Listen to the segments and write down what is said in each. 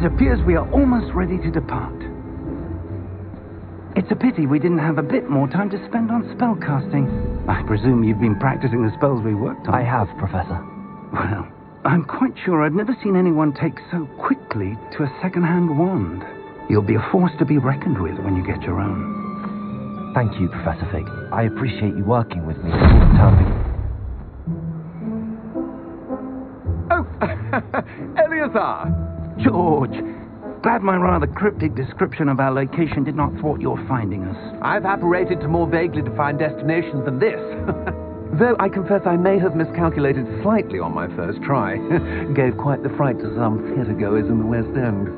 appears we are almost ready to depart. It's a pity we didn't have a bit more time to spend on spellcasting. I presume you've been practicing the spells we worked on. I have, Professor. Well, I'm quite sure I've never seen anyone take so quickly to a second-hand wand. You'll be a force to be reckoned with when you get your own. Thank you, Professor Fig. I appreciate you working with me all the time. Oh, Eleazar! George! Glad my rather cryptic description of our location did not thwart your finding us. I've apparated to more vaguely defined destinations than this. Though I confess I may have miscalculated slightly on my first try. Gave quite the fright to some theatre-goers in the West End.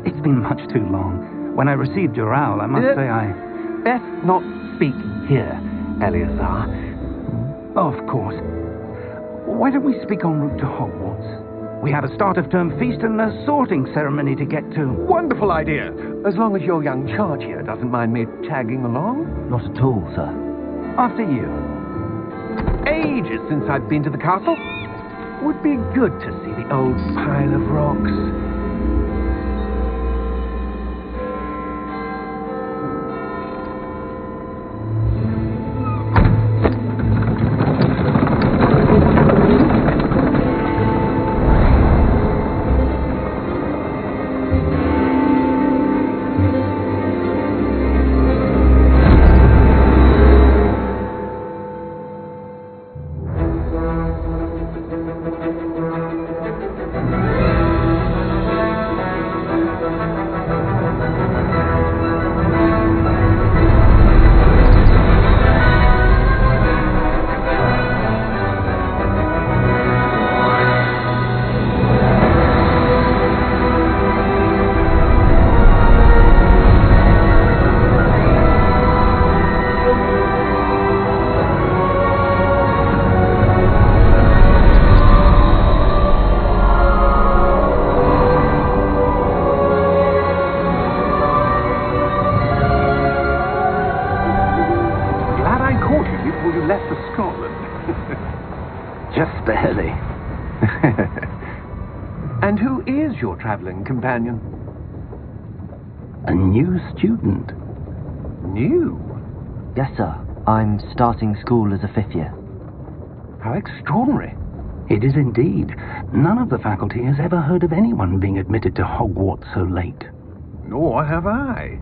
It's been much too long. When I received your owl, I must say I... Best not speak here, Eleazar. Oh, of course. Why don't we speak en route to Hogwarts? We have a start-of-term feast and a sorting ceremony to get to. Wonderful idea! As long as your young charge here doesn't mind me tagging along. Not at all, sir. After you. Ages since I've been to the castle. Would be good to see the old pile of rocks. And who is your traveling companion? A new student. New? Yes, sir. I'm starting school as a 5th year. How extraordinary. It is indeed. None of the faculty has ever heard of anyone being admitted to Hogwarts so late. Nor have I.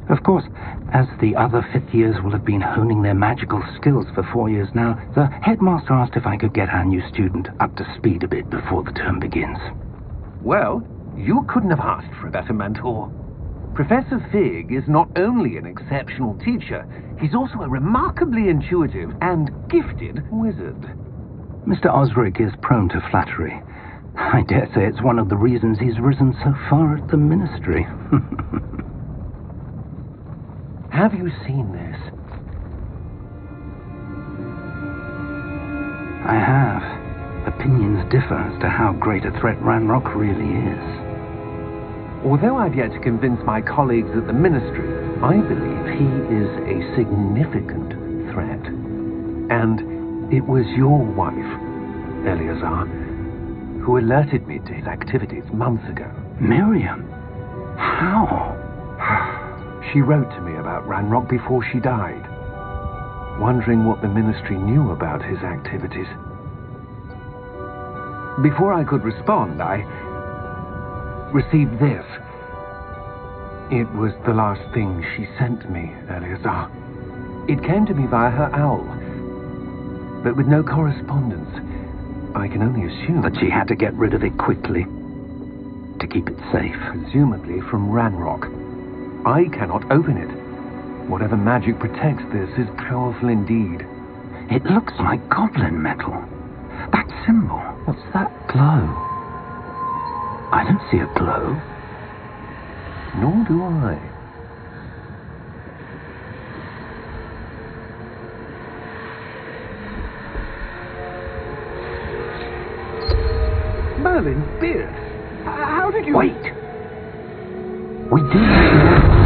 Of course, as the other 5th years will have been honing their magical skills for 4 years now, the headmaster asked if I could get our new student up to speed a bit before the term begins. Well, you couldn't have asked for a better mentor. Professor Fig is not only an exceptional teacher, he's also a remarkably intuitive and gifted wizard. Mr. Osric is prone to flattery. I dare say it's one of the reasons he's risen so far at the ministry. Have you seen this? I have. Opinions differ as to how great a threat Ranrock really is. Although I've yet to convince my colleagues at the ministry, I believe he is a significant threat. And it was your wife, Eleazar, who alerted me to his activities months ago. Miriam? How? She wrote to me about Ranrock before she died, wondering what the ministry knew about his activities. Before I could respond, I received this. It was the last thing she sent me, Eleazar. It came to me via her owl, but with no correspondence. I can only assume... But she had to get rid of it quickly, to keep it safe. Presumably from Ranrock. I cannot open it. Whatever magic protects this is powerful indeed. It looks like goblin metal. That symbol, what's that glow? I don't see a glow. Nor do I. Merlin Beard, how did you... Wait! We did...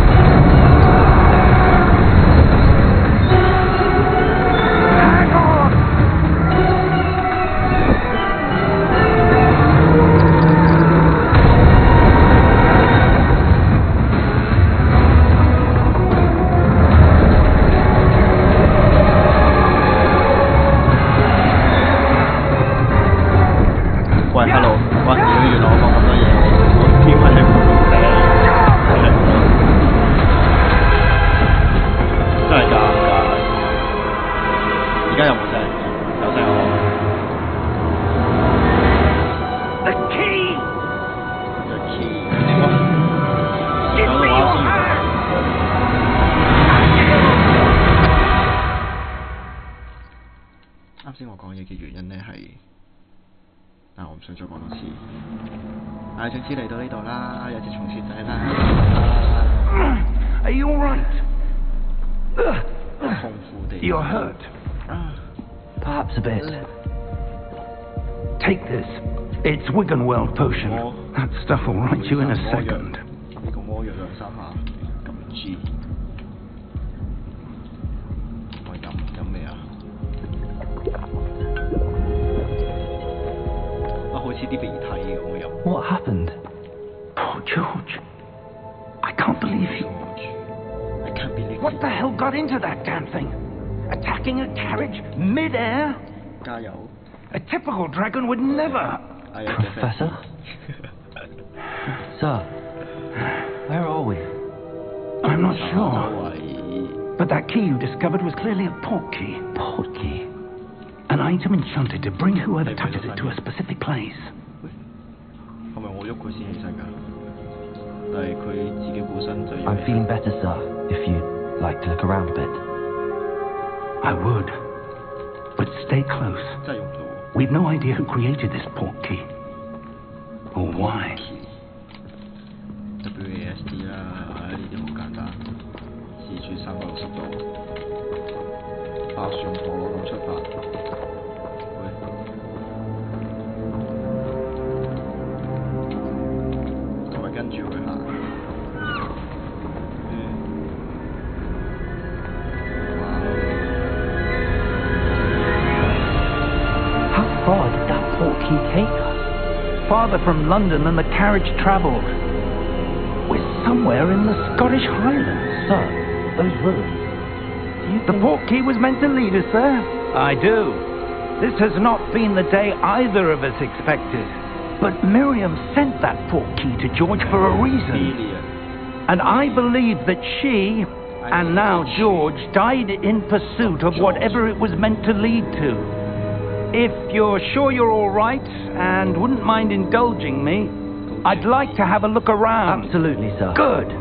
想再講多次。總之嚟到呢度啦，有隻松鼠仔啦。Are you all right? 痛苦地。You're hurt. Perhaps a bit. Take this. It's Wiggenweld potion. That stuff will right you in a second. 呢個魔藥兩三下，咁知。我飲咩啊？好似啲鼻涕咁嘅飲。What happened? Poor George. I can't believe he... I can't believe What the hell got into that damn thing? Attacking a carriage mid-air? 加油 A typical dragon would never... Professor? Sir, where are we? I'm not sure. But that key you discovered was clearly a port key. Port key? An item enchanted to bring whoever touches it to a specific place. 係咪我喐佢先起身㗎？但係佢自己本身就要。I'm feeling better, sir. If you'd like to look around a bit. I would. But stay close. 真係用唔到。We've no idea who created this port key. Or why. WASD 啦，呢啲好簡單，自轉360度，搭船陀螺咁出發。喂，同埋跟住佢行。How far did that port key take us? Farther from London than the carriage travelled. We're somewhere in the Scottish Highlands. Sir, those ruins. The port key was meant to lead us there. I do. This has not been the day either of us expected. But Miriam sent that port key to George for a reason. And I believe that she, and now George, died in pursuit of whatever it was meant to lead to. If you're sure you're all right and wouldn't mind indulging me, I'd like to have a look around. Absolutely, sir. Good.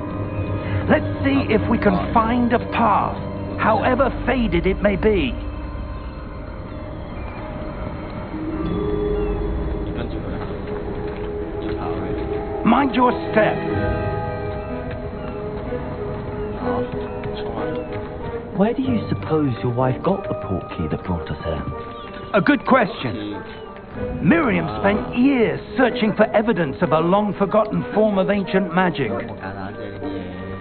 Let's see if we can find a path, however faded it may be. Mind your step. Where do you suppose your wife got the port key that brought us here? A good question. Miriam spent years searching for evidence of a long-forgotten form of ancient magic.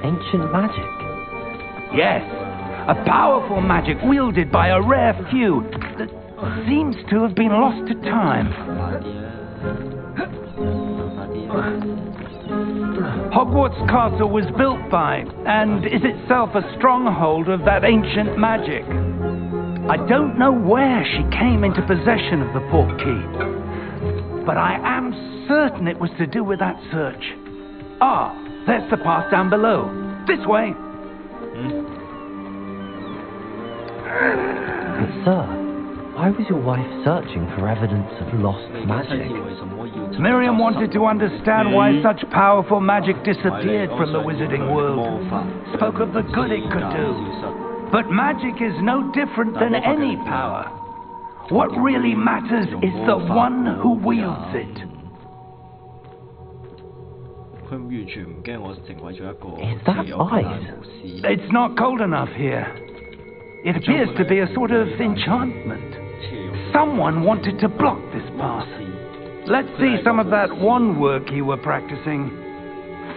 Ancient magic? Yes, a powerful magic wielded by a rare few that seems to have been lost to time. Hogwarts Castle was built by, and is itself a stronghold of that ancient magic. I don't know where she came into possession of the port key, but I am certain it was to do with that search. Ah, there's the path down below. This way. But sir, why was your wife searching for evidence of lost magic? Miriam wanted to understand why such powerful magic disappeared from the wizarding world. Spoke of the good it could do. But magic is no different than any power. What really matters is the one who wields it. Is that ice? It's not cold enough here. It appears to be a sort of enchantment. Someone wanted to block this path. Let's see some of that wand work you were practicing.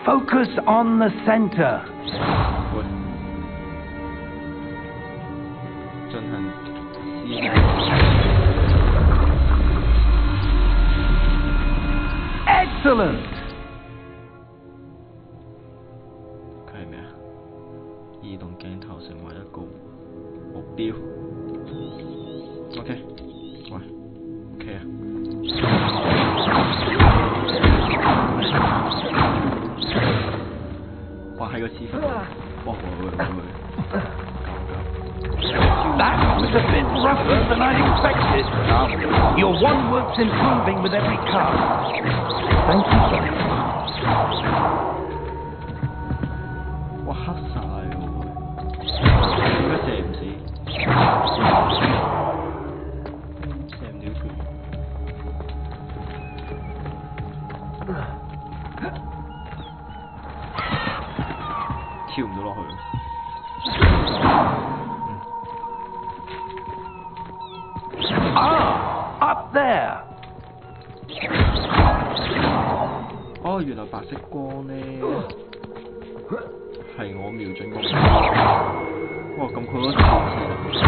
Focus on the center. Excellent! 佢係咩啊？移動鏡頭成為一個目標。OK， 喂 ，OK 啊。哇，係個屎忽！哇，That was a bit rougher than I expected. Your wand work's improving with every cast. Thank you, sir. 哇，黑晒喎！點解射唔死？射唔到佢。跳唔到落去。Up there. 哦，原來白色光咧係我瞄準嗰個。哇，咁佢嗰條線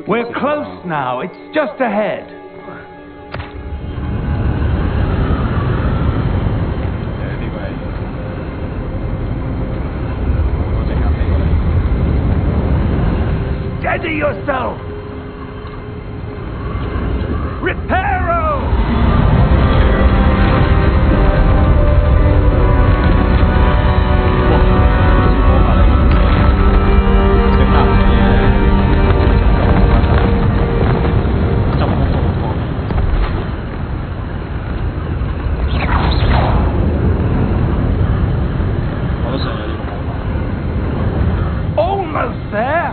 We're close now. It's just ahead. Steady yourself. Reparo. Almost there.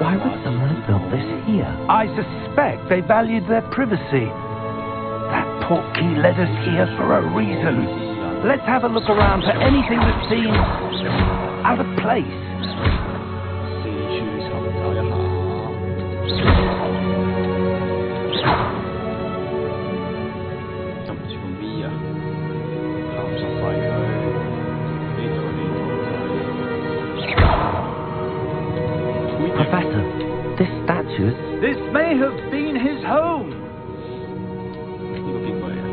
Why would someone have built this here? I suspect they valued their privacy. That portkey led us here for a reason. Let's have a look around for anything that seems out of place. 四處尋找一下。撳住個 V 啊，探索廢墟。呢度嘅地方就係。 Professor, this statue. This may have been his home. 呢個邊個嚟啊？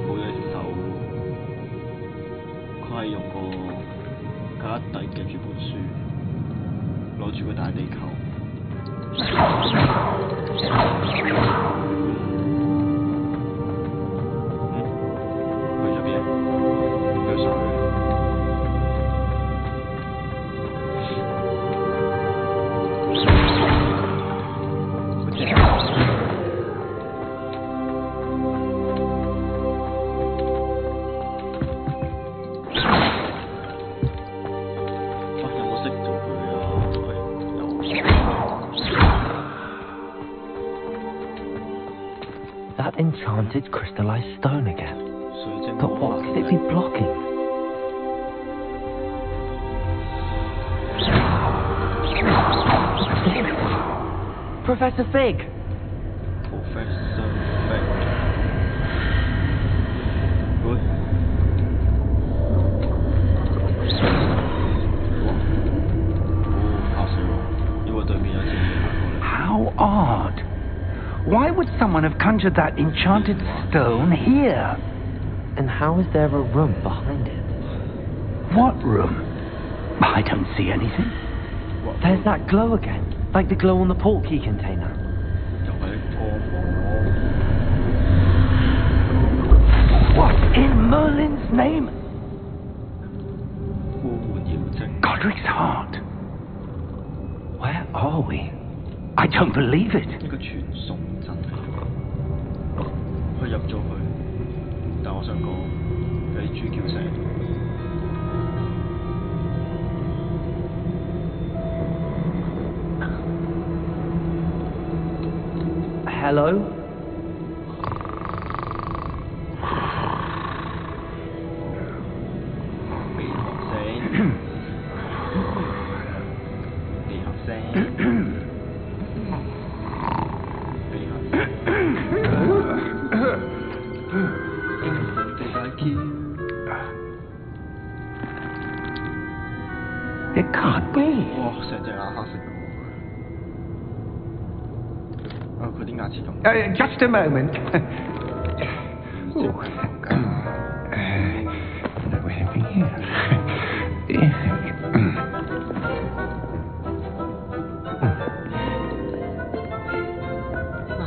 冇咗隻手，佢係用個架底夾住本書，攞住個大地球。去咗邊啊？佢上去。That enchanted crystallized stone again. But what could it be blocking? Professor Fig! Professor Fig. Good. How odd. Why would someone have conjured that enchanted stone here? And how is there a room behind it? What room? I don't see anything. There's that glow again, like the glow on the portkey container. What in Merlin's name? Godric's heart. Where are we? I don't believe it. 呢個傳送陣嚟，佢入咗去，但我想講有啲豬叫聲。Hello? 鼻鼾聲，鼻鼾聲。It can't be. 哇！成隻眼黑色嘅喎。佢啲牙齒咁。Just a moment.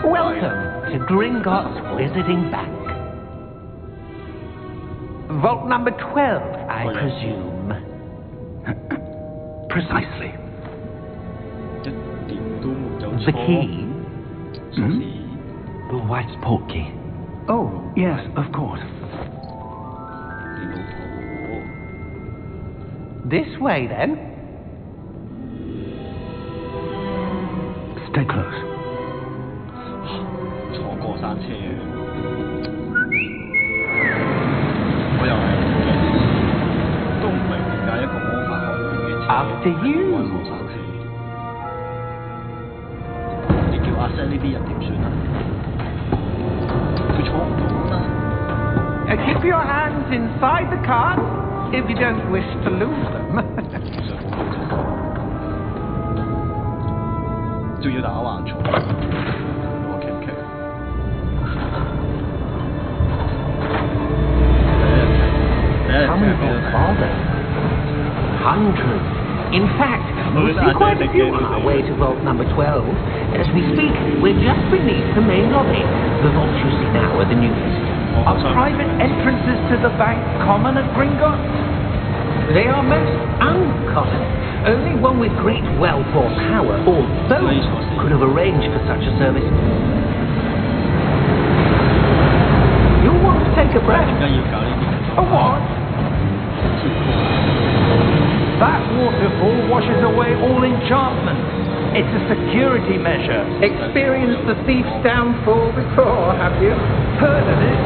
Welcome to Gringotts Visiting Bank. Vault number 12, I presume. Precisely. The key. Your wife's portkey. Oh, yes, of course. This way, then. Stay close. 坐過山車嘅，我又係都唔明點解一個魔法學院嘅車 After you. 開過山車。你叫阿 Sir 呢啲人點算啊？佢坐唔到啊！ Keep your hands inside the cart if you don't wish to lose them. 仲要打橫坐，我劇劇。How many vaults are there? Hundreds. In fact, we see quite a few on our way to vault number 12. As we speak, we're just beneath the main lobby. The vaults you see now are the newest. Are private entrances to the bank common at Gringotts? They are most uncommon. Only one with great wealth or power, or both, could have arranged for such a service. You'll want to take a breath. 點解要搞呢啲？ A what? That waterfall washes away all enchantment. It's a security measure. Experienced the thief's downfall before, have you? Heard of it?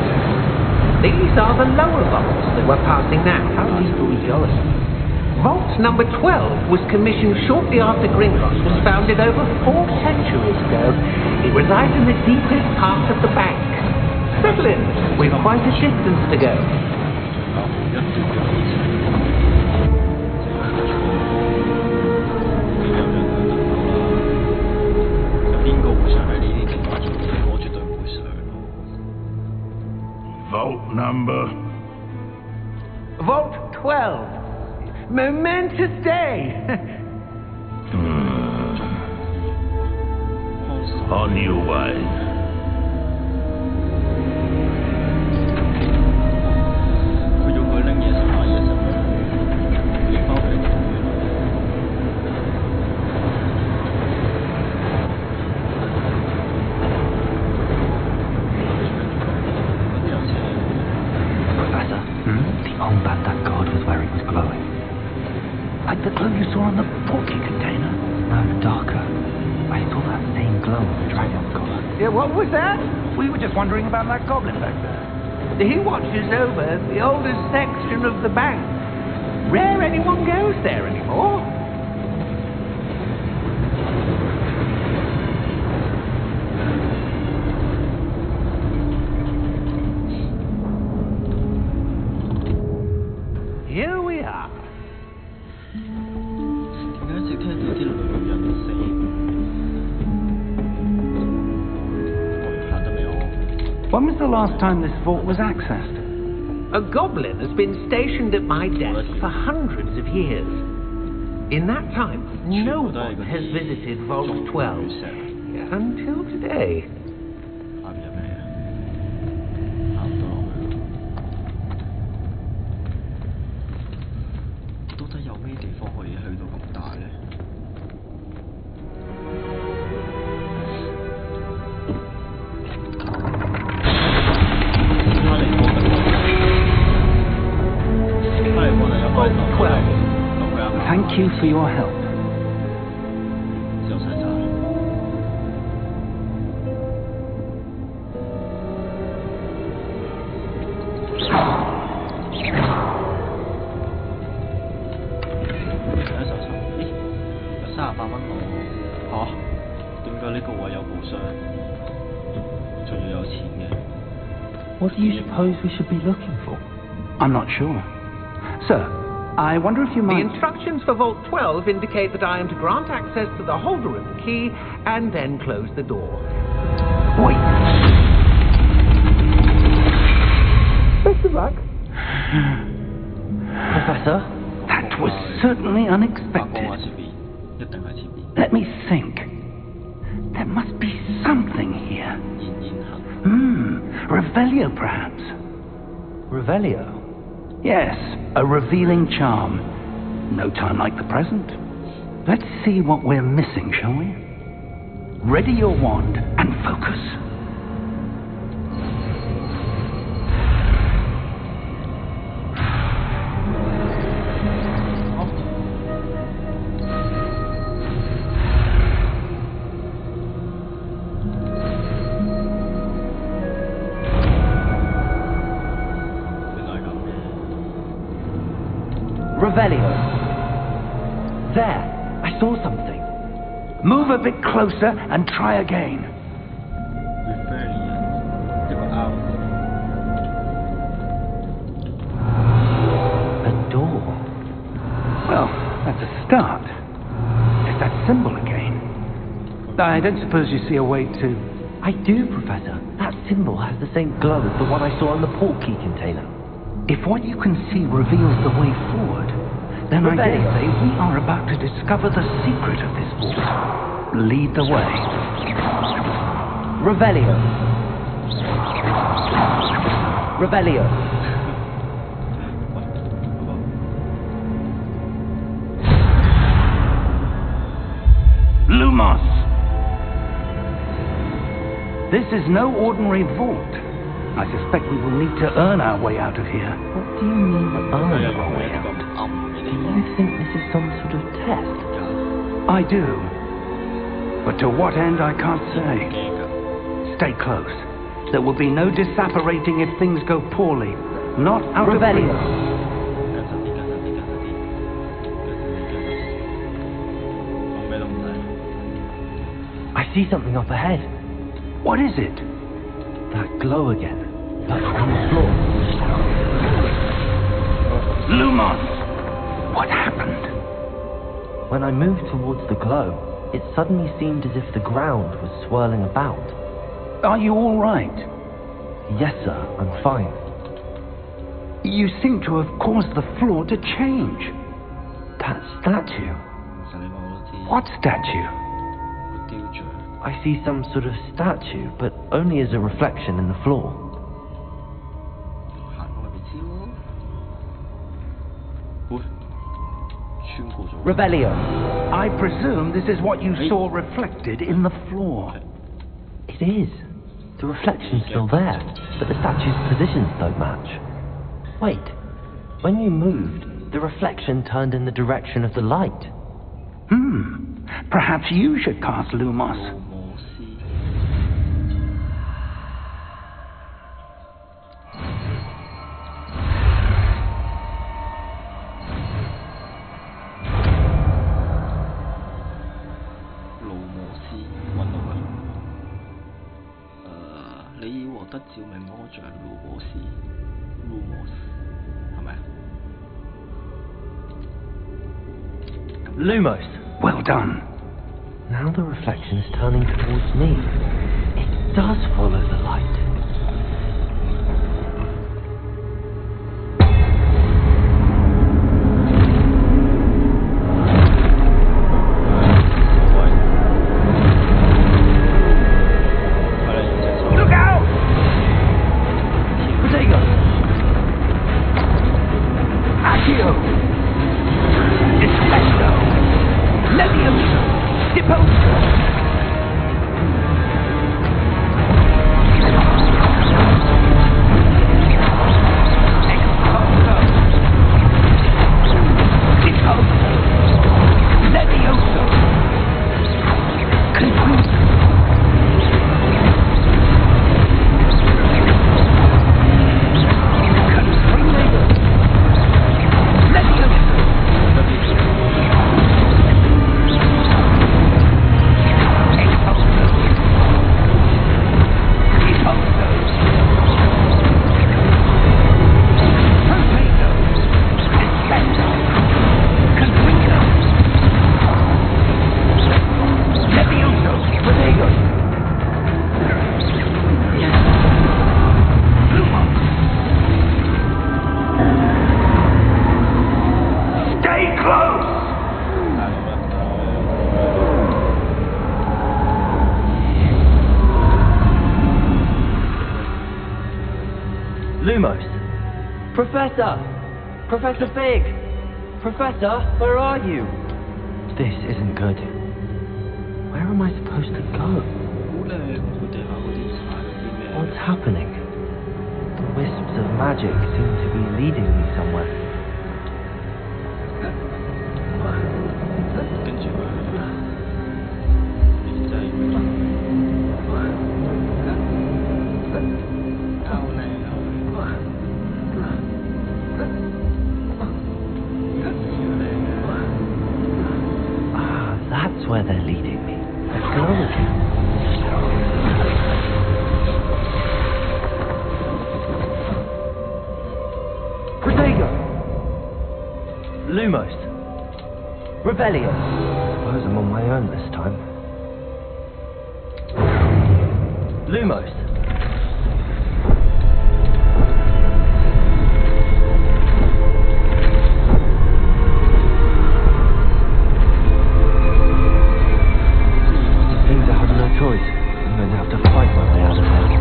These are the lower vaults that we're passing now. How deep are we going? Vault number 12 was commissioned shortly after Gringotts was founded over 4 centuries ago. It resides in the deepest part of the bank. Settle in. We've quite a distance to go. 邊個會上喺呢啲地方做嘢？我絕對唔會上咯。 Vault number. Vault 12. Momentous day. On your way. 佢要佢拎嘢食買嘢食，拎翻屋企做嘢。Professor, the old Bandit god was where it was glowing. Like the glow you saw on the portkey container? No, darker. I saw that same glow on the dragon's collar. Yeah, what was that? We were just wondering about that goblin back there. He watches over the oldest section of the bank. Rare anyone goes there anymore. Here we are. 點解一直聽到啲女人聲？我行得未我？ When was the last time this vault was accessed? A goblin has been stationed at my desk for hundreds of years. In that time, no one has visited Vault 12 until today. 啱入嚟啊！行唔到落去。到底有咩地方可以去到咁大呢？Thank you for your help. 之後晒。咦？有38蚊喎。嚇？點解呢個位有報箱？仲要有錢嘅？ What do you suppose we should be looking for? I'm not sure. Sir, I wonder if you The might... instructions for Vault 12 indicate that I am to grant access to the holder of the key and then close the door. Wait. Best of luck. Professor? That was certainly 白光 unexpected. 畫前面，一定喺前面。 Let me think. There must be something here. 現行。Revelio perhaps. Revelio? Yes, a revealing charm. No time like the present. Let's see what we're missing, shall we? Ready your wand and focus. Revelio. There, I saw something. Move a bit closer and try again. A door. Well, that's a start. There's that symbol again. I don't suppose you see a way to... I do, Professor. That symbol has the same glow as the one I saw in the portkey container. If what you can see reveals the way forward, then I dare say we are about to discover the secret of this vault. Lead the way. Revelio. Revelio. Lumos! This is no ordinary vault. I suspect we will need to earn our way out of here. What do you mean, earn our way out? Do you think this is some sort of test? I do. But to what end, I can't say. Stay close. There will be no disapparating if things go poorly. Not out of reach. I see something up ahead. What is it? That glow again. That's on the floor. Lumos! What happened? When I moved towards the glow, it suddenly seemed as if the ground was swirling about. Are you all right? Yes, sir, I'm fine. You seem to have caused the floor to change. That statue? What statue? I see some sort of statue, but only as a reflection in the floor. Revelio. I presume this is what you saw reflected in the floor. It is. The reflection's still there, but the statue's positions don't match. Wait. When you moved, the reflection turned in the direction of the light. Perhaps you should cast Lumos. Lumos. Well done. Now the reflection is turning towards me. It does follow the light. Look out! Protego! Accio! Dispesto! Levioso! Deposto! Lumos. Professor! Professor Fig! Professor, where are you? This isn't good. Where am I supposed to go? What's happening? The wisps of magic seem to be leading me somewhere. Rebellion. Suppose I'm on my own this time. Lumos. Seems I have no choice. I'm going to have to fight my way out of here.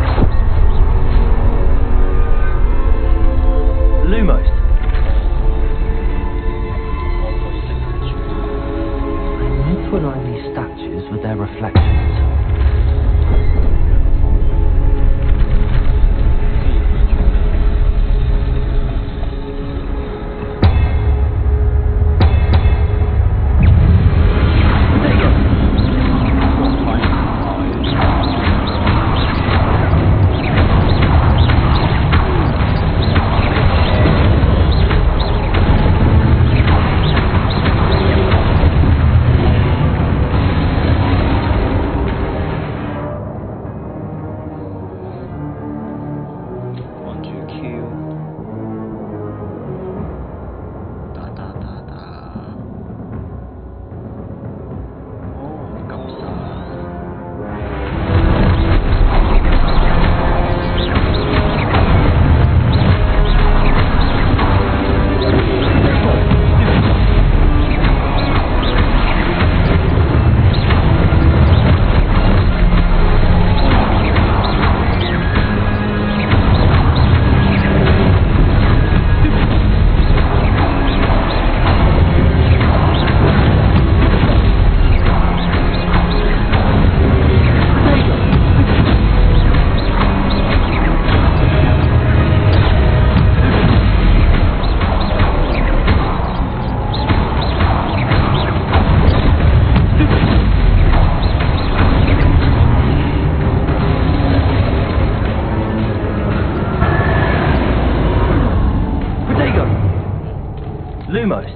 Lumos. I need to align these statues with their reflections. Lumos.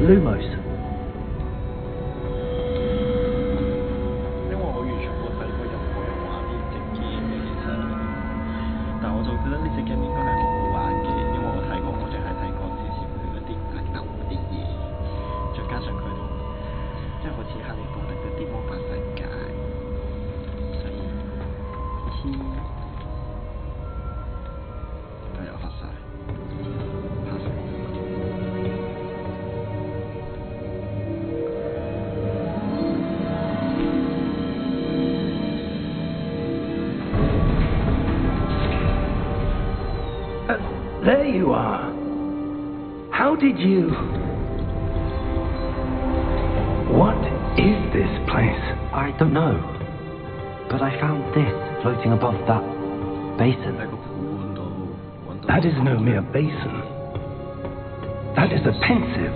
Lumos. 因為我完全冇睇過任何人玩呢隻 game 嘅，其實，但我就覺得呢隻 game 應該係好好玩嘅，因為我睇過，我淨係睇過少少佢嗰啲格鬥嗰啲嘢，再加上佢同即係好似哈利波特嗰啲魔法世界，所以都有發晒。There you are. How did you... What is this place? I don't know. But I found this floating above that basin. That is no mere basin. That is a pensive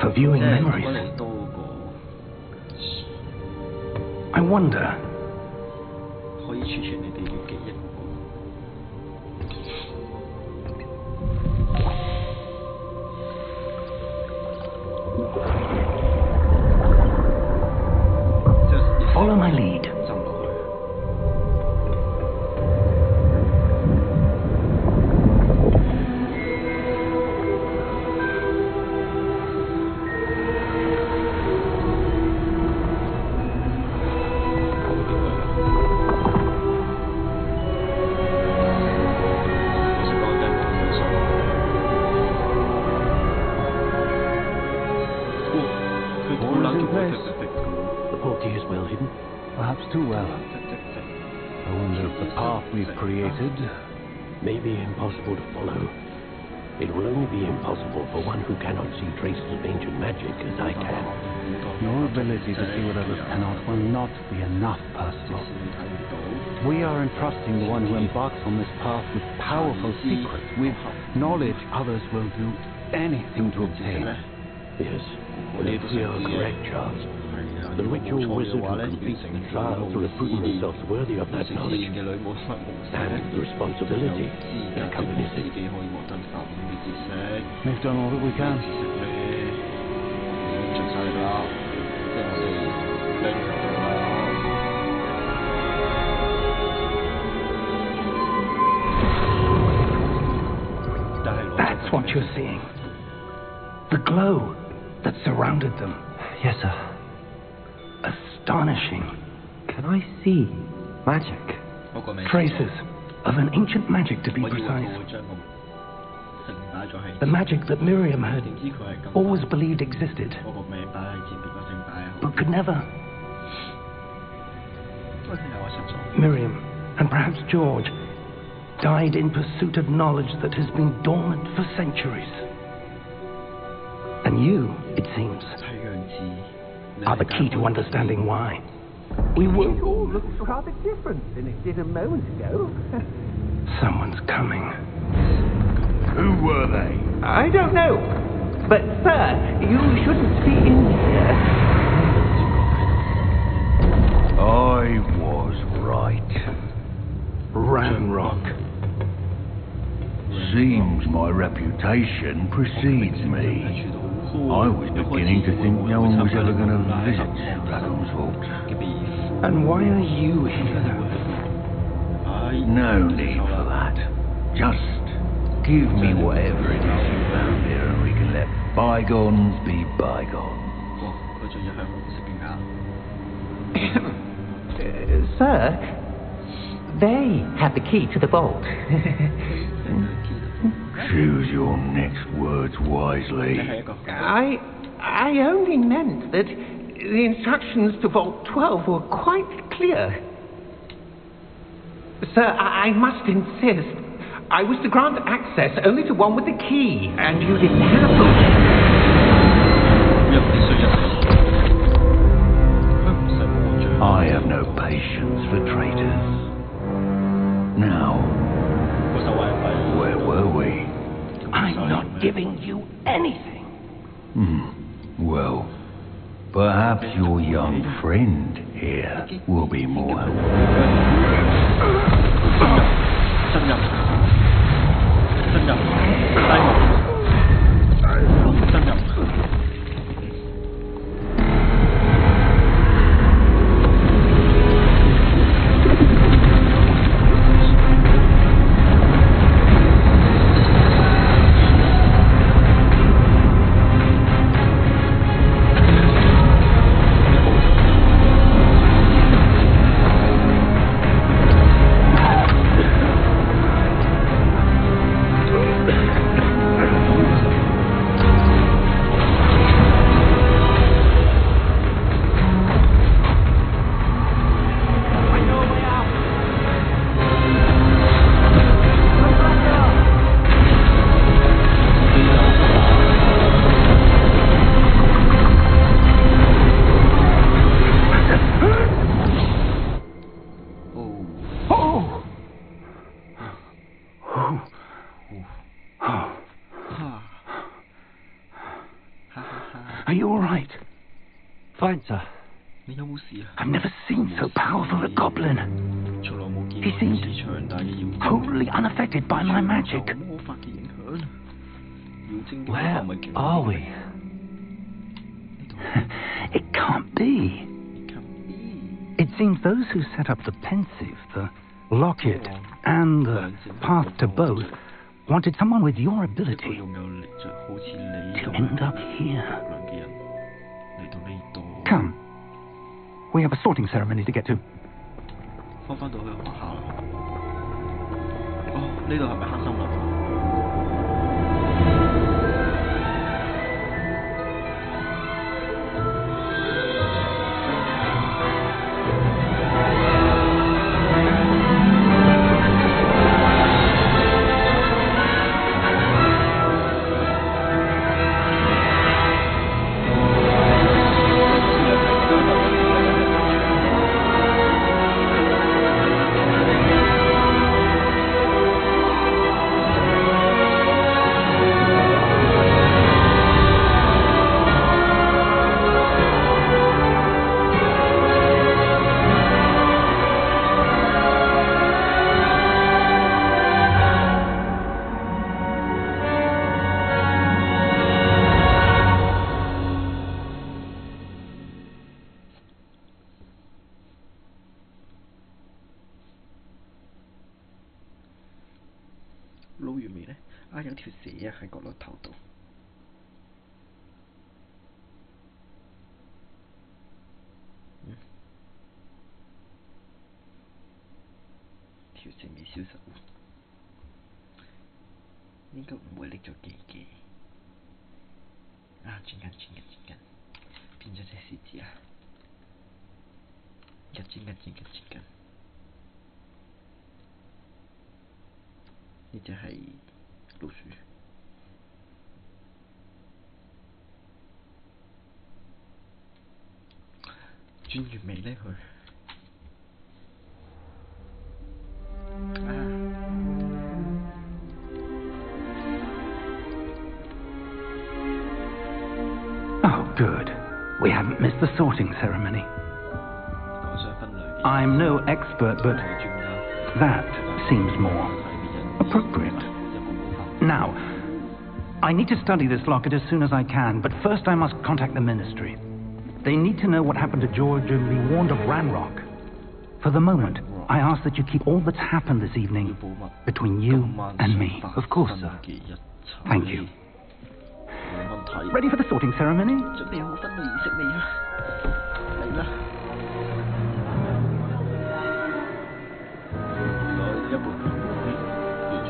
for viewing memories. I wonder... Follow my lead. The portkey is well hidden, perhaps too well. I wonder if the path we've created may be impossible to follow. It will only be impossible for one who cannot see traces of ancient magic as I can. Your ability to see what others cannot will not be enough, Percival. We are entrusting the one who embarks on this path with powerful secrets, with knowledge others will do anything to obtain. Yes, and if we are correct, Charles, the ritual wizard who completes the trials will have proven themselves worthy of that knowledge, and the responsibility that accompanies it. We've done all that we can. That's what you're seeing. The glow that surrounded them. Yes, sir. Astonishing. Can I see magic? Traces of an ancient magic, to be precise. The magic that Miriam had always believed existed, but could never. Miriam, and perhaps George, died in pursuit of knowledge that has been dormant for centuries. And you, it seems, are the key to understanding why. We would all look rather different than it did a moment ago. Someone's coming. Who were they? I don't know. But, sir, you shouldn't be in here. I was right. Ranrock. Seems my reputation precedes me. I was beginning to think no one was ever going to visit Dragon's Vault. And why are you here? No need for that. Just give me whatever it is you found here and we can let bygones be bygones. Sir, they have the key to the vault. Choose your next words wisely. I only meant that the instructions to Vault 12 were quite clear. Sir, I must insist. I was to grant access only to one with the key, and you didn't have them. I have no patience for traitors. Now, where were we? I'm not giving you anything. Well, perhaps your young friend here will be more Are you all right? Fine, sir. I've never seen so powerful a goblin. He seemed totally unaffected by my magic. Where are we? It can't be. It seems those who set up the pensive, the locket, and the path to both wanted someone with your ability to end up here. Come. We have a sorting ceremony to get to. 翻返到去學校啦。哦，呢度係咪黑森林啊？撈完未呢？啊，有條蛇啊喺角落頭度。條蛇未消失喎，應該唔會拎咗機嘅。啊，轉緊，變咗隻獅子啊！轉緊。呢隻係老鼠。轉完未呢佢？Oh, good. We haven't missed the sorting ceremony. I'm no expert, but that seems more appropriate. Now, I need to study this locket as soon as I can, but first I must contact the Ministry. They need to know what happened to George and be warned of Ranrock. For the moment, I ask that you keep all that's happened this evening between you and me. Of course, sir. Thank you. Ready for the sorting ceremony? 準備好分類儀式未啊？嚟啦！一半完咗。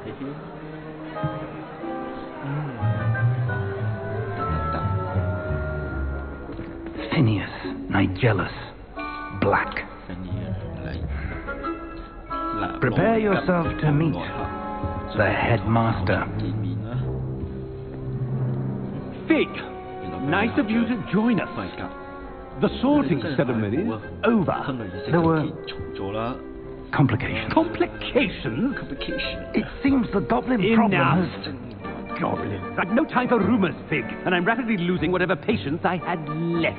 嘿嘿。Phineas, Nigellus, Black. Prepare yourself to meet the headmaster. Fig, nice of you to join us. The sorting ceremony is over. There were complications. Complications? It seems the goblin problem Enough. has... Goblins. I've no time for rumors, Fig, and I'm rapidly losing whatever patience I had left.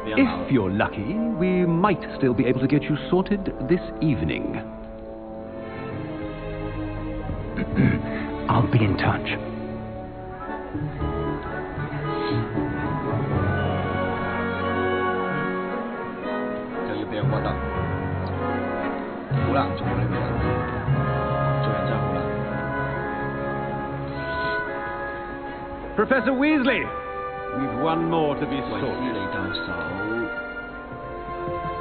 If you're lucky, we might still be able to get you sorted this evening. I'll be in touch. Professor Weasley, we've one more to be sorted.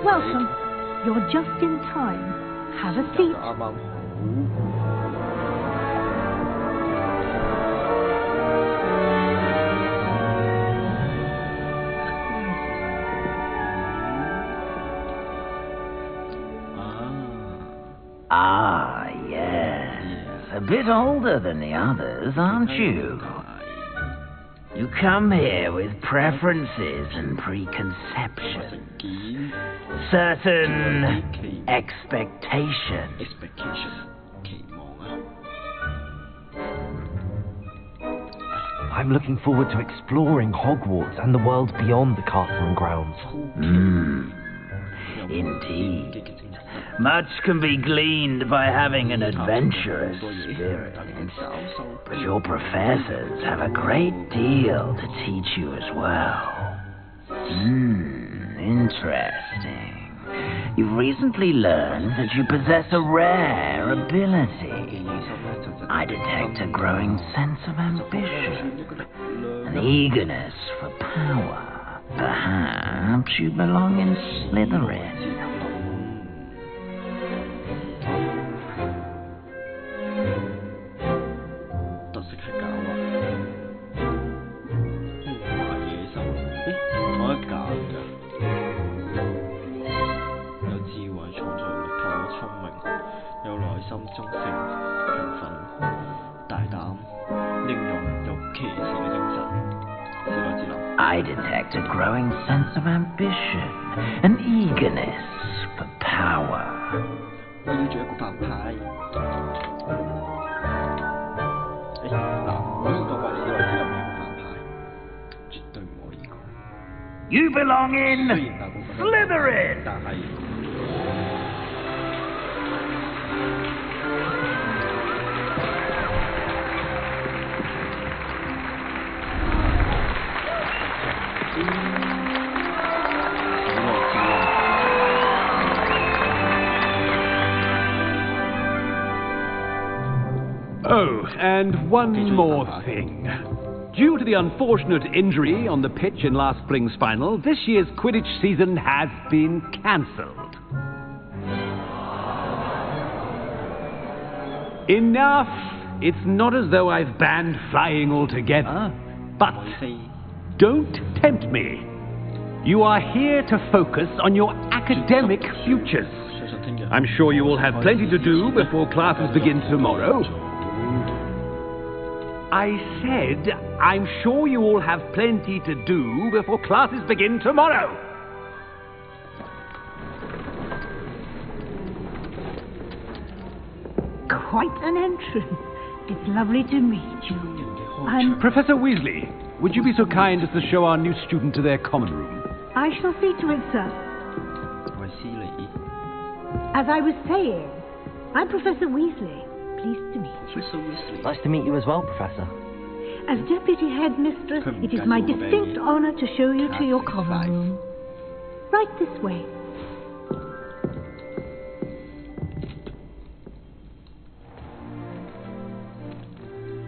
Welcome. You're just in time. Have a seat. Ah, yes. A bit older than the others, aren't you? You come here with preferences and preconceptions. Certain expectations. I'm looking forward to exploring Hogwarts and the world beyond the castle and grounds. Indeed. Much can be gleaned by having an adventurous spirit. But your professors have a great deal to teach you as well. Interesting. You've recently learned that you possess a rare ability. I detect a growing sense of ambition, an eagerness for power. Perhaps you belong in Slytherin. I detect a growing sense of ambition, an eagerness for power. You belong in Slytherin! Oh, and one more thing. Due to the unfortunate injury on the pitch in last spring's final, this year's Quidditch season has been cancelled. Enough! It's not as though I've banned flying altogether. But don't tempt me. You are here to focus on your academic futures. I'm sure you will have plenty to do before classes begin tomorrow. I said, I'm sure you all have plenty to do before classes begin tomorrow. Quite an entrance. It's lovely to meet you. I'm... Professor Weasley, would you be so kind as to show our new student to their common room? I shall see to it, sir. As I was saying, I'm Professor Weasley. Pleased to meet you. Nice to meet you as well, Professor. As Deputy Headmistress, it is my distinct honor to show you to your common room. Right this way.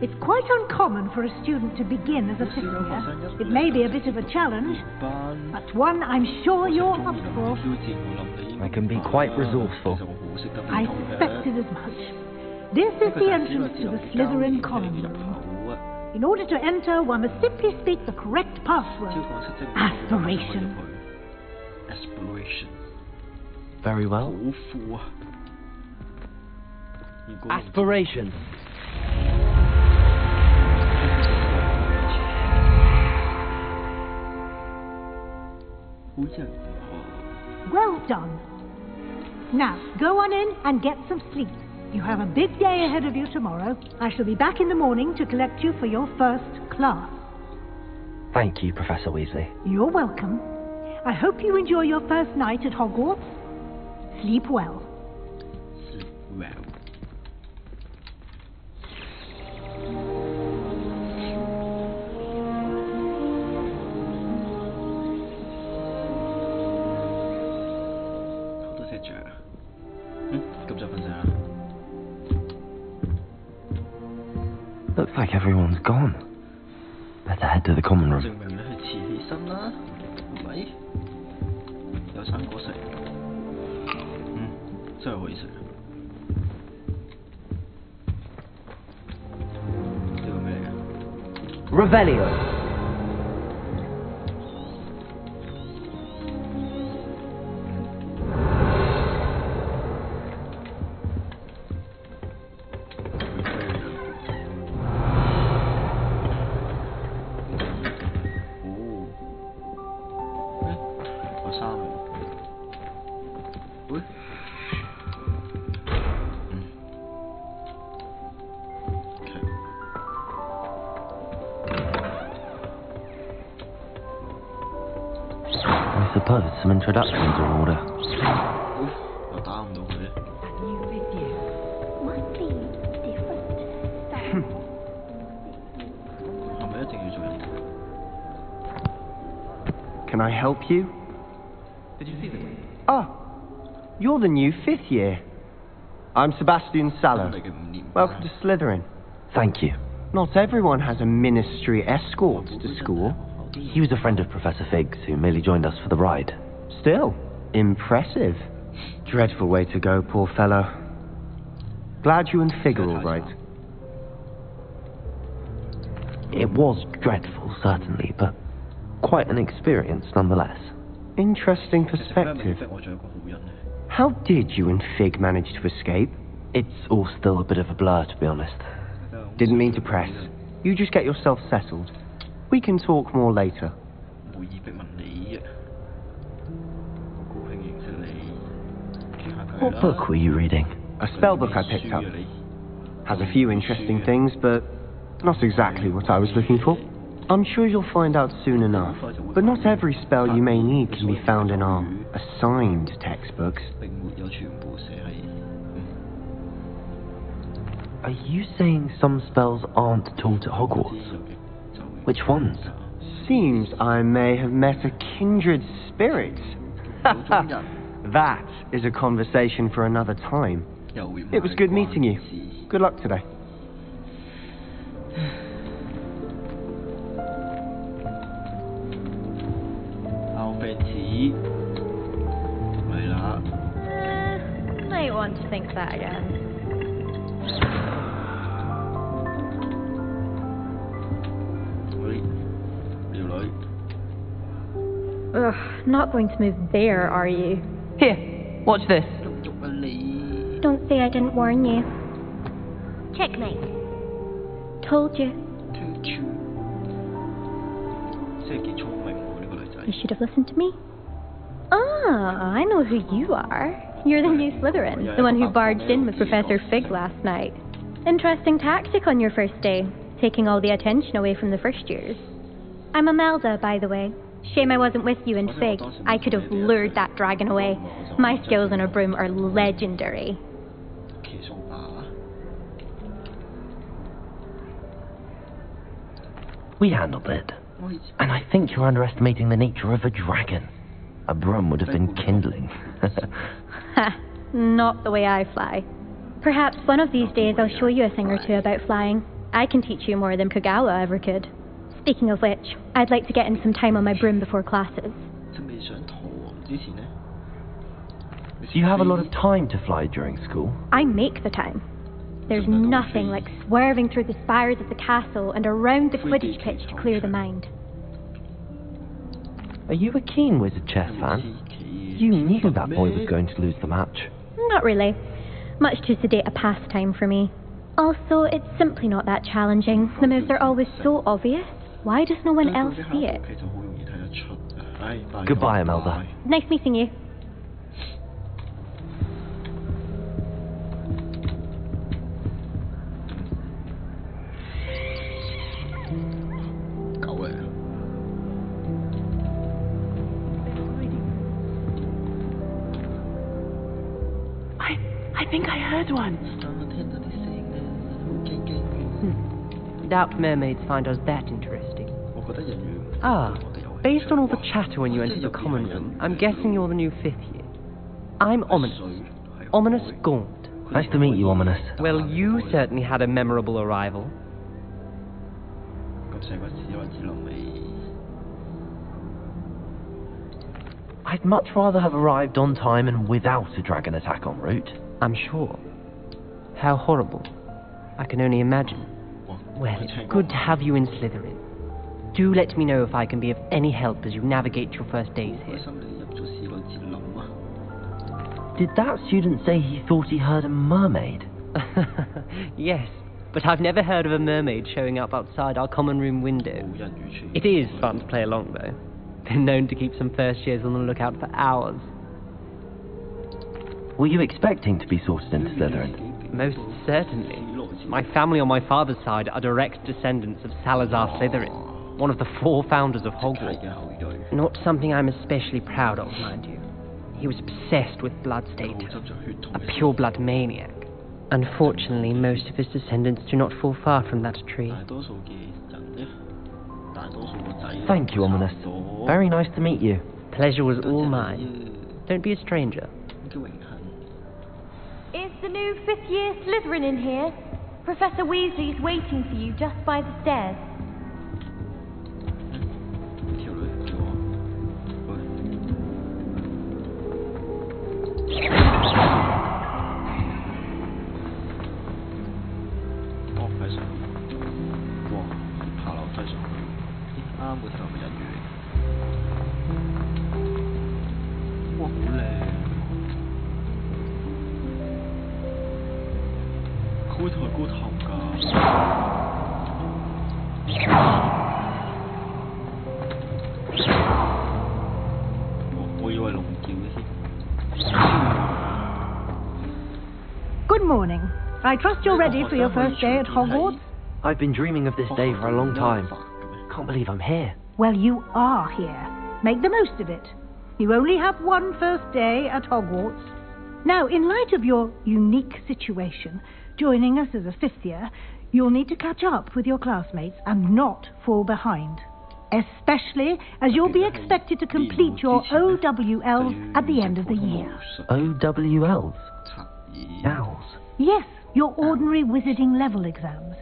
It's quite uncommon for a student to begin as a fifth year. It may be a bit of a challenge, but one I'm sure you're up for. I can be quite resourceful. I suspected as much. This is the entrance to the Slytherin common room. In order to enter, one must simply speak the correct password. Aspiration. Very well. Aspiration. Well done. Now, go on in and get some sleep. You have a big day ahead of you tomorrow. I shall be back in the morning to collect you for your first class. Thank you, Professor Weasley. You're welcome. I hope you enjoy your first night at Hogwarts. Sleep well. Sleep well. Looks like everyone's gone. Better head to the common room. 證明你係遲起身啦，係咪？有生果食，真係可以食。呢個咩嚟㗎 Revelio. I suppose some introductions are in order. 又打唔到佢。係咪一定要做人？ Can I help you? Did you see them? Ah, you're the new fifth year. I'm Sebastian Sallow. Welcome to Slytherin. Thank you. Not everyone has a ministry escort to school. He was a friend of Professor Fig's who merely joined us for the ride. Still, impressive. Dreadful way to go, poor fellow. Glad you and Fig are all right. It was dreadful, certainly, but quite an experience nonetheless. Interesting perspective. How did you and Fig manage to escape? It's all still a bit of a blur, to be honest. Didn't mean to press. You just get yourself settled. We can talk more later. What book were you reading? A spell book I picked up. Has a few interesting things, but not exactly what I was looking for. I'm sure you'll find out soon enough. But not every spell you may need can be found in our assigned textbooks. Are you saying some spells aren't taught at Hogwarts? Which ones? Seems I may have met a kindred spirit. That is a conversation for another time. It was good meeting you. Good luck today. I want to think that again. Ugh, not going to move there, are you? Here, watch this. Don't say I didn't warn you. Checkmate. Told you. You should have listened to me. Ah, I know who you are. You're the new Slytherin, the one who barged in with Professor Fig last night. Interesting tactic on your first day, taking all the attention away from the first years. I'm Imelda, by the way. Shame I wasn't with you and Fig. I could have lured that dragon away. My skills on a broom are legendary. We handled it. And I think you're underestimating the nature of a dragon. A broom would have been kindling. Ha, not the way I fly. Perhaps one of these days I'll show you a thing or two about flying. I can teach you more than Kogawa ever could. Speaking of which, I'd like to get in some time on my broom before classes. Do you have a lot of time to fly during school? I make the time. There's nothing like swerving through the spires of the castle and around the Quidditch pitch to clear the mind. Are you a keen wizard chess fan? You knew that boy was going to lose the match. Not really. Much too sedate a pastime for me. Also, it's simply not that challenging. The moves are always so obvious. Why does no one else see it? Goodbye, Imelda. Nice meeting you. I think I heard one. Doubt mermaids find us that interesting. Ah, based on all the chatter when you entered the common room, I'm guessing you're the new 5th year. I'm Ominous. Ominous Gaunt. Nice to meet you, Ominous. Well, you certainly had a memorable arrival. I'd much rather have arrived on time and without a dragon attack en route. I'm sure. How horrible. I can only imagine. Well, it's good to have you in Slytherin. Do let me know if I can be of any help as you navigate your first days here. Did that student say he thought he heard a mermaid? Yes, but I've never heard of a mermaid showing up outside our common room window. It is fun to play along, though. Been known to keep some first years on the lookout for hours. Were you expecting to be sorted into Slytherin? Most certainly. My family on my father's side are direct descendants of Salazar Slytherin, one of the 4 founders of Hogwarts. Not something I'm especially proud of, mind you. He was obsessed with blood-state, a pure-blood maniac. Unfortunately, most of his descendants do not fall far from that tree. Thank you, Ominous. Very nice to meet you. Pleasure was all mine. Don't be a stranger. Is the new 5th year Slytherin in here? Professor Weasley's waiting for you just by the stairs. Good morning. I trust you're ready for your first day at Hogwarts? I've been dreaming of this day for a long time. Can't believe I'm here. Well, you are here. Make the most of it. You only have one first day at Hogwarts. Now, in light of your unique situation, joining us as a 5th year, you'll need to catch up with your classmates and not fall behind. Especially as you'll be expected to complete your OWLs at the end of the year. OWLs? Owls? Yes, your ordinary wizarding level exams.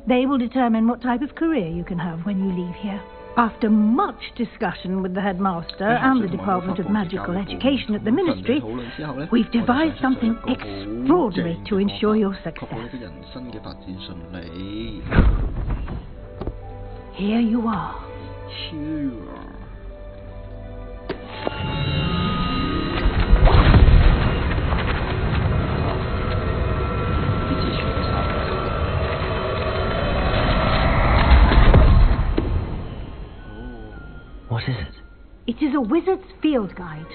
They will determine what type of career you can have when you leave here. After much discussion with the headmaster and the Department of Magical Education at the Ministry, we've devised something extraordinary to ensure your success. Here you are. What is it? It is a wizard's field guide.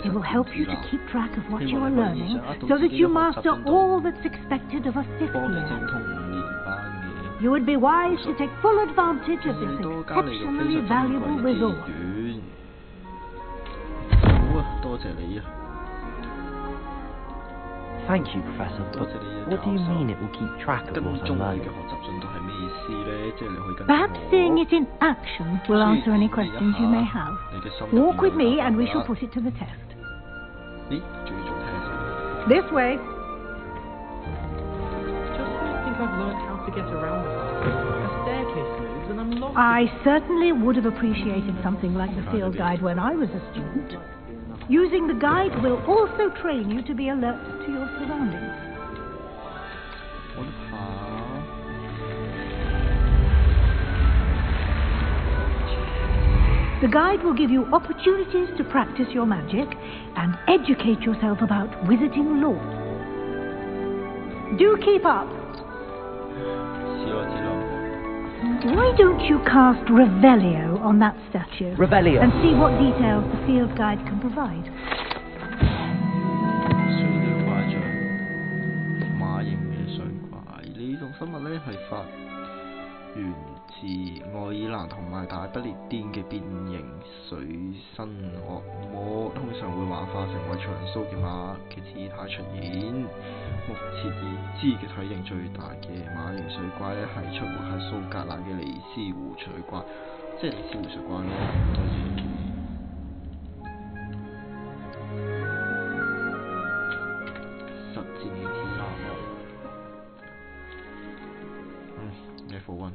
It will help you to keep track of what you are learning so that you master all that's expected of a 5th year. You would be wise to take full advantage of this exceptionally valuable resource. Thank you, Professor, but what do you mean it will keep track of what I'm learning? Perhaps seeing it in action will answer any questions you may have. Walk with me and we shall put it to the test. This way. Just when I think I've learned how to get around the castle, a staircase moves and I'm lost. I certainly would have appreciated something like the field guide when I was a student. Using the guide will also train you to be alert to your surroundings. The guide will give you opportunities to practice your magic and educate yourself about wizarding lore. Do keep up. Why don't you cast Revelio on that statue? Revelio. And see what details the field guide can provide. Level 1。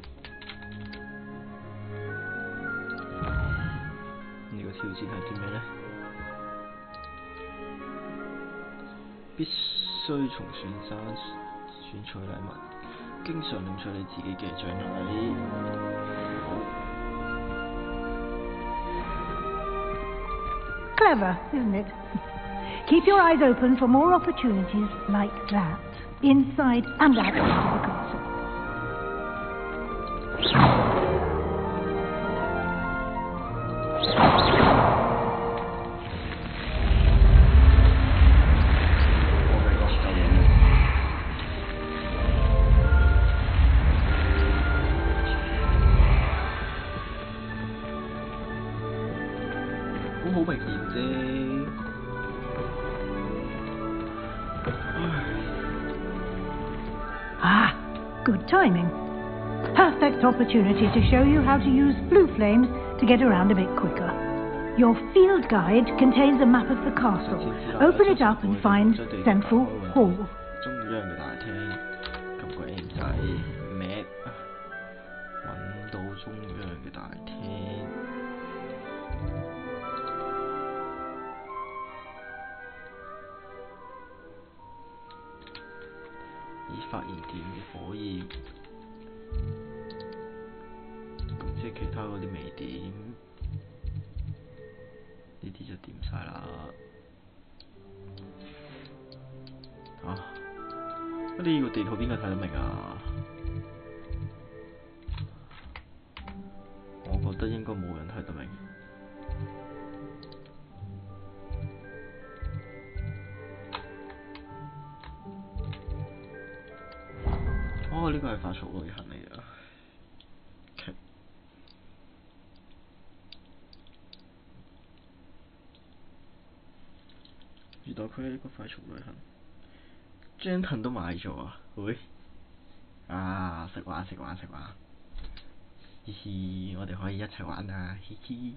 呢個挑戰係啲咩呢？必須從選山選取禮物，經常領取你自己嘅獎勵。Clever, isn't it? Keep your eyes open for more opportunities like that, inside and outside the castle. Ah, good timing. Perfect opportunity to show you how to use blue flames to get around a bit quicker. Your field guide contains a map of the castle. Open it up and find Central Hall. 中央嘅大廳，撳個 M 仔 ，map， 揾到中央嘅大廳。已發現點嘅火焰，咁即係其他嗰啲未點，呢啲就點晒啦。啊！呢個地圖邊個睇得明啊？我覺得應該冇人睇得明。哦，呢個係快速旅行嚟㗎。Okay. 原來佢係一個快速旅行。張騰都買咗啊！喂，啊，食玩！嘻嘻，我哋可以一齊玩啊！嘻嘻，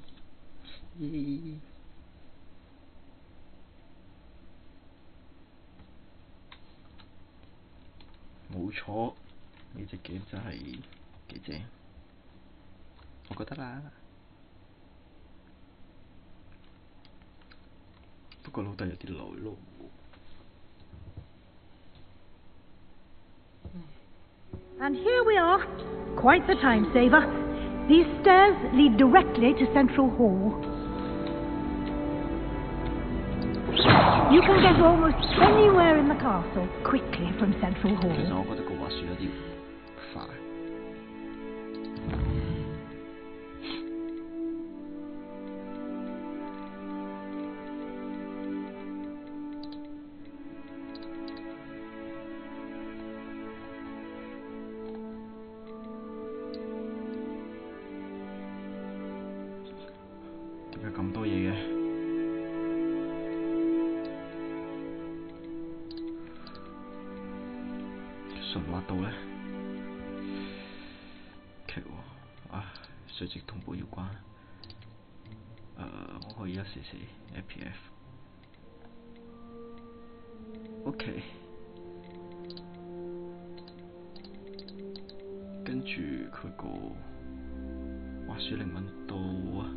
咦，冇錯，呢隻 game 真係幾正，我覺得啦。不過老豆有啲耐咯。And here we are. Quite the time saver. These stairs lead directly to Central Hall. You can get almost anywhere in the castle quickly from Central Hall. 其實我覺得個滑雪有啲快。點解咁多嘢嘅？順滑到呢？劇喎，啊，垂直同步要關。我可以144 APF。OK。跟住佢個滑雪靈敏度啊，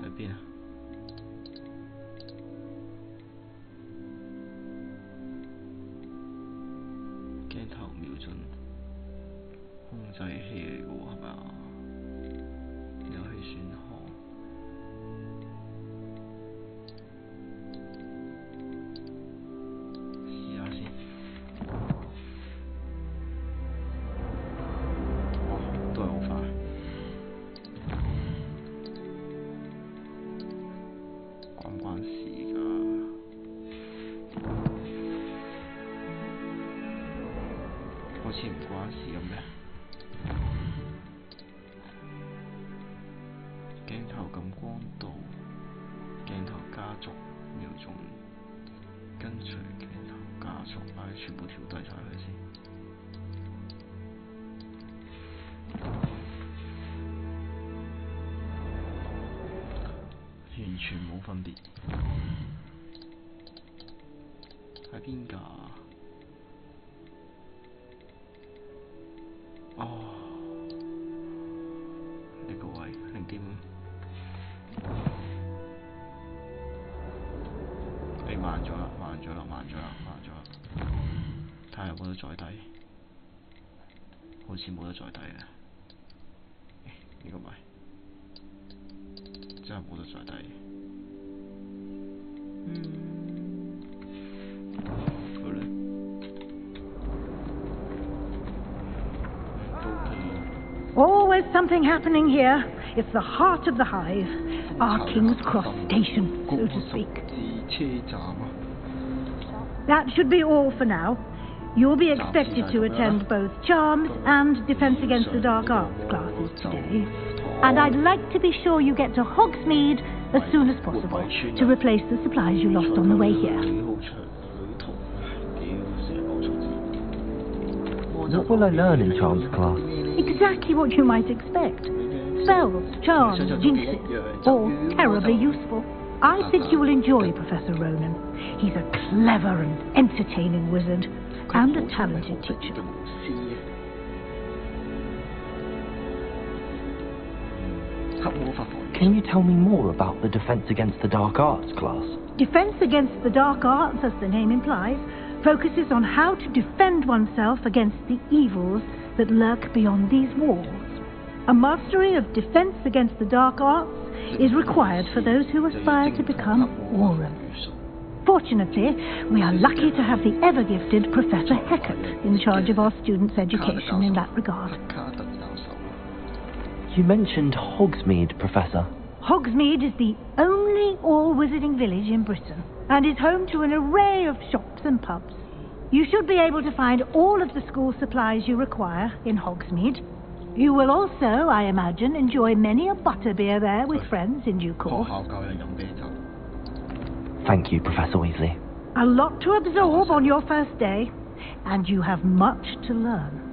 喺邊啊？鏡頭瞄準控制器嚟嘅喎，係咪啊？遊戲選項，試下先。哇，都係好快。關唔關事㗎？好似唔關事咁嘅。鏡頭感光度，鏡頭加速，瞄準，跟隨鏡頭加速，全部調低晒佢先。完全冇分別。喺邊㗎？哦，呢個位0.5，你慢咗啦，慢咗啦，慢咗啦，慢咗啦。睇下有冇得再低，好似冇得再低嘅。呢個咪真係冇得再低。好咧。Always something happening here. It's the heart of the hive, our King's Cross station, so to speak. That should be all for now. You'll be expected to attend both Charms and Defense Against the Dark Arts classes today. And I'd like to be sure you get to Hogsmeade as soon as possible to replace the supplies you lost on the way here. What will I learn in Charms class? Exactly what you might expect. Spells, charms, jinxes, all terribly useful. I think you will enjoy Professor Ronan. He's a clever and entertaining wizard, and a talented teacher. Can you tell me more about the Defense Against the Dark Arts class? Defense Against the Dark Arts, as the name implies, focuses on how to defend oneself against the evils that lurk beyond these walls. A mastery of Defense Against the Dark Arts is required for those who aspire to become warrens. Fortunately, we are lucky to have the ever-gifted Professor Heckert in charge of our students' education in that regard. You mentioned Hogsmeade, Professor. Hogsmeade is the only all-wizarding village in Britain, and is home to an array of shops and pubs. You should be able to find all of the school supplies you require in Hogsmeade. You will also, I imagine, enjoy many a butterbeer there with friends in due course. Thank you, Professor Weasley. A lot to absorb on your first day, and you have much to learn.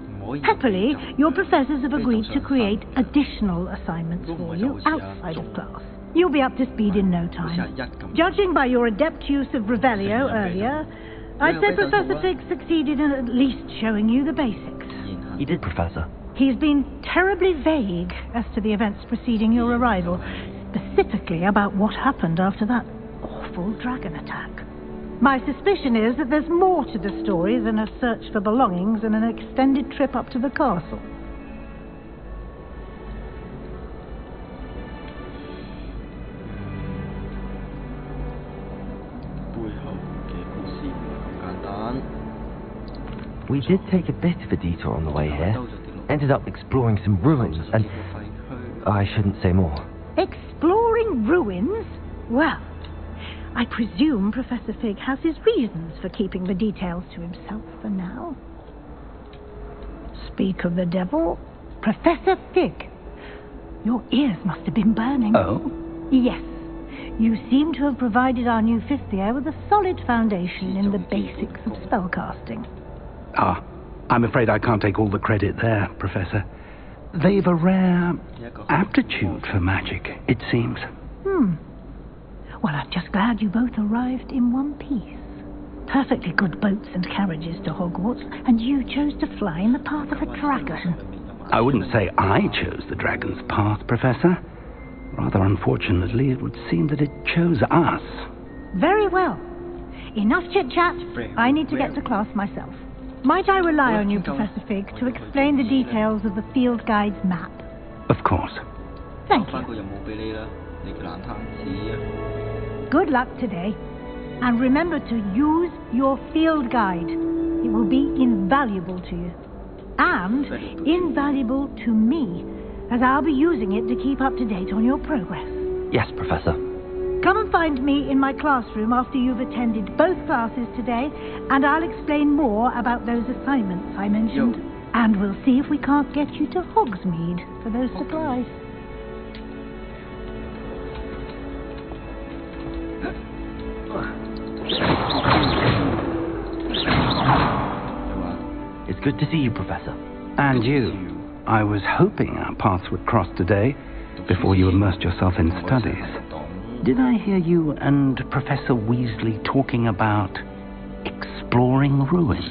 Happily, your professors have agreed to create additional assignments for you outside of class. You'll be up to speed in no time. Judging by your adept use of Revelio earlier, I'd say Professor Fig succeeded in at least showing you the basics. He did, Professor. He's been terribly vague as to the events preceding your arrival, specifically about what happened after that awful dragon attack. My suspicion is that there's more to the story than a search for belongings and an extended trip up to the castle. We did take a bit of a detour on the way here. Ended up exploring some ruins and... I shouldn't say more. Exploring ruins? Well, I presume Professor Fig has his reasons for keeping the details to himself for now. Speak of the devil, Professor Fig. Your ears must have been burning. Oh? Yes. You seem to have provided our new fifth year with a solid foundation in the basics of spellcasting. Ah, I'm afraid I can't take all the credit there, Professor. They've a rare aptitude for magic, it seems. Well, I'm just glad you both arrived in one piece. Perfectly good boats and carriages to Hogwarts, and you chose to fly in the path of a dragon. I wouldn't say I chose the dragon's path, Professor. Rather unfortunately, it would seem that it chose us. Very well. Enough chit-chat. I need to get to class myself. Might I rely on you, Professor Fig, to explain the details of the field guide's map? Of course. Thank you. Good luck today. And remember to use your field guide. It will be invaluable to you. And invaluable to me, as I'll be using it to keep up to date on your progress. Yes, Professor. Come and find me in my classroom after you've attended both classes today, and I'll explain more about those assignments I mentioned. And we'll see if we can't get you to Hogsmeade for those supplies. It's good to see you, Professor. And you. I was hoping our paths would cross today, before you immersed yourself in studies. Did I hear you and Professor Weasley talking about exploring ruins?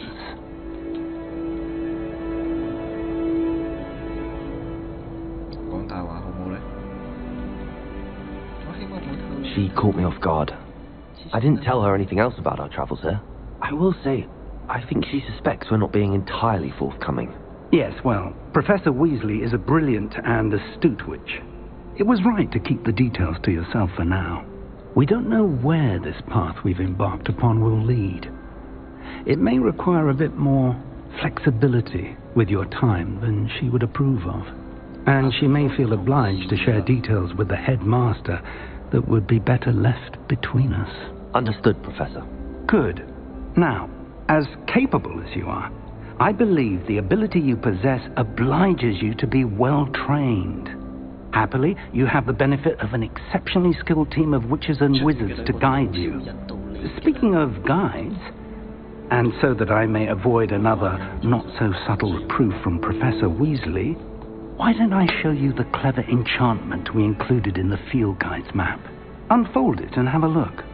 She caught me off guard. I didn't tell her anything else about our travels here. I will say, I think she suspects we're not being entirely forthcoming. Yes, well, Professor Weasley is a brilliant and astute witch. It was right to keep the details to yourself for now. We don't know where this path we've embarked upon will lead. It may require a bit more flexibility with your time than she would approve of. And she may feel obliged to share details with the headmaster that would be better left between us. Understood, Professor. Good. Now, as capable as you are, I believe the ability you possess obliges you to be well trained. Happily, you have the benefit of an exceptionally skilled team of witches and wizards to guide you. Speaking of guides, and so that I may avoid another not-so-subtle reproof from Professor Weasley, why don't I show you the clever enchantment we included in the field guide's map? Unfold it and have a look.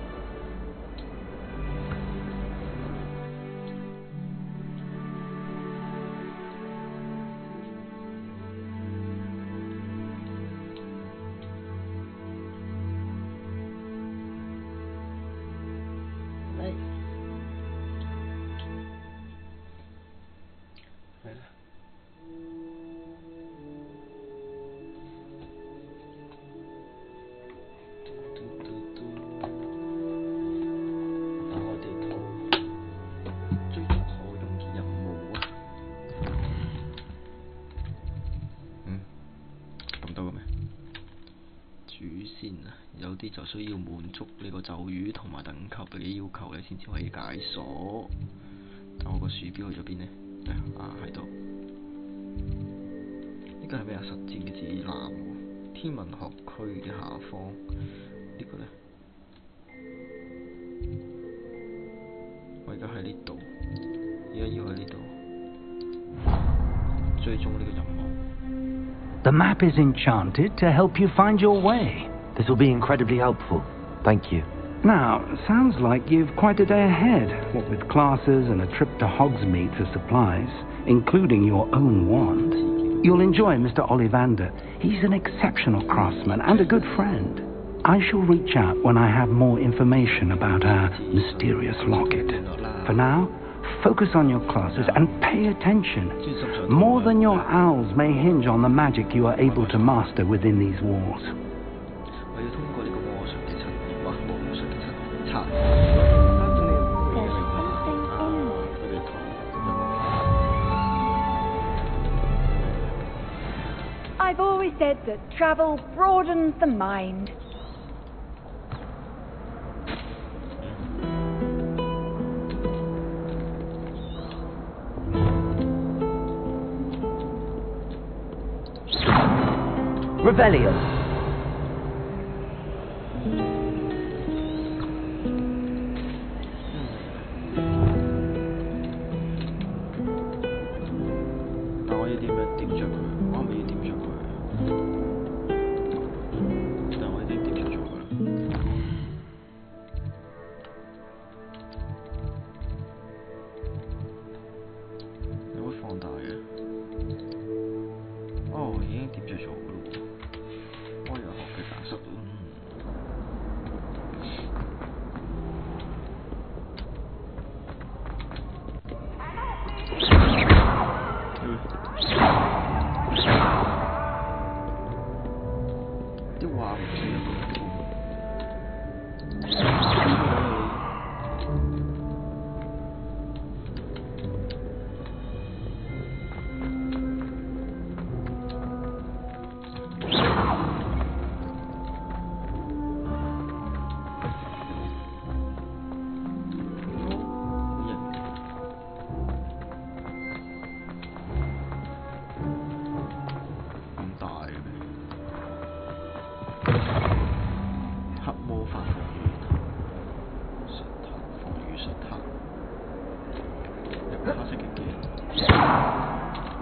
The map is enchanted to help you find your way. This will be incredibly helpful. Thank you. Now, sounds like you've quite a day ahead, what with classes and a trip to Hogsmeade for supplies, including your own wand. You'll enjoy Mr. Ollivander. He's an exceptional craftsman and a good friend. I shall reach out when I have more information about our mysterious locket. For now, focus on your classes and pay attention. More than your owls may hinge on the magic you are able to master within these walls. I've always said that travel broadens the mind. Revelio.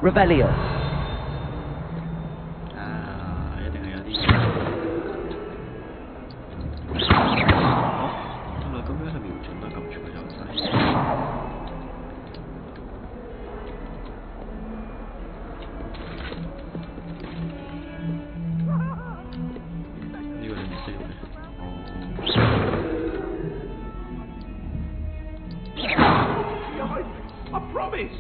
Revelio. 一定係有啲。原來咁樣去瞄準都撳住個右掣。呢個你唔識嘅。I promise!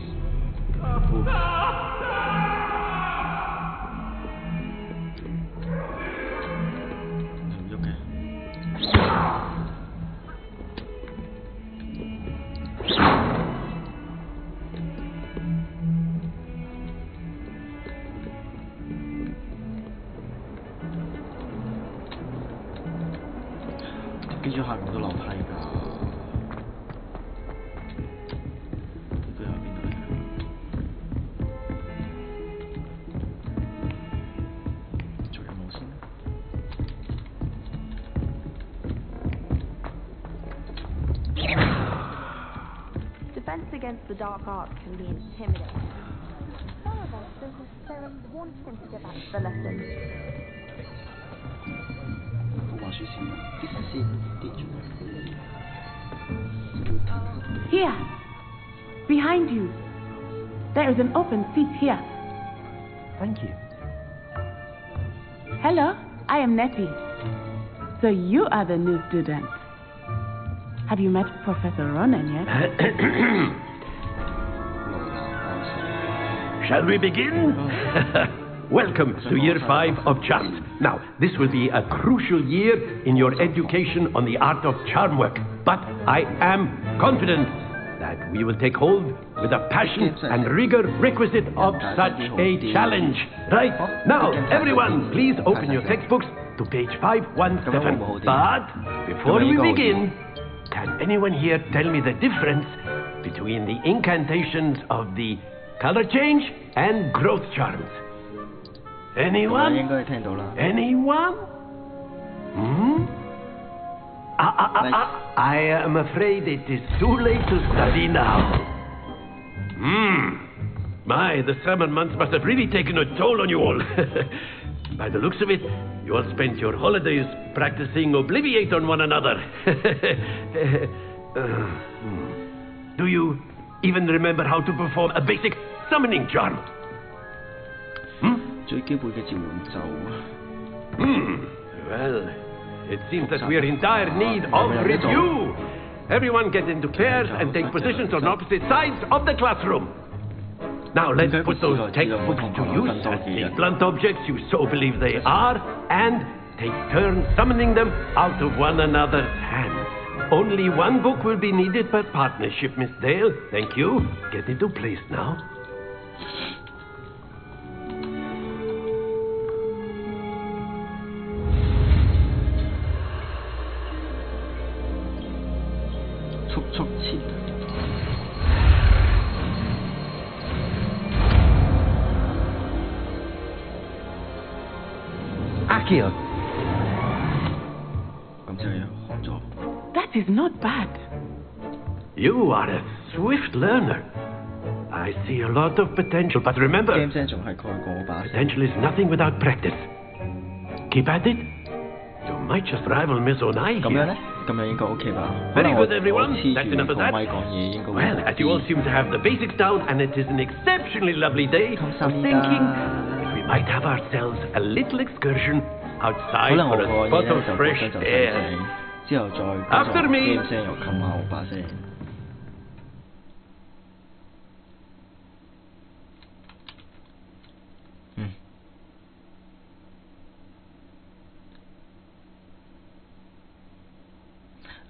Against the dark arts can be intimidating. However, Uncle Serum wants him to get back to the lessons. Here! Behind you! There is an open seat here. Thank you. Hello, I am Nettie. So you are the new student. Have you met Professor Ronan yet? Shall we begin? Welcome to Year 5 of Charms. Now, this will be a crucial year in your education on the art of charm work. But I am confident that we will take hold with the passion and rigor requisite of such a challenge. Right? Now, everyone, please open your textbooks to page 517. But before we begin, can anyone here tell me the difference between the incantations of the color change and growth charms? Anyone? Anyone? I am afraid it is too late to study now. My, the summer months must have really taken a toll on you all. By the looks of it, You all spent your holidays practicing Obliviate on one another. Do you even remember how to perform a basic summoning charm? 最基本嘅召喚咒。Well, it seems that we are in dire need of review. Everyone get into pairs and take positions on opposite sides of the classroom. Now let's put those textbooks to use as the blunt objects you so believe they are, and take turns summoning them out of one another's hands. Only one book will be needed per partnership, Miss Dale. Thank you. Get into place now. 速切。Akio. 咁就有學咗。That is not bad. You are a swift learner. I see a lot of potential, but remember, potential is nothing without practice. Keep at it. You might just rival Miss Onai. 咁樣咧？咁樣應該 OK 吧 Very good, everyone. That's enough of that. Well, as you all seem to have the basics down, and it is an exceptionally lovely day, I'm thinking that we might have ourselves a little excursion outside for a spot of fresh air. After me. 又冚下我把聲。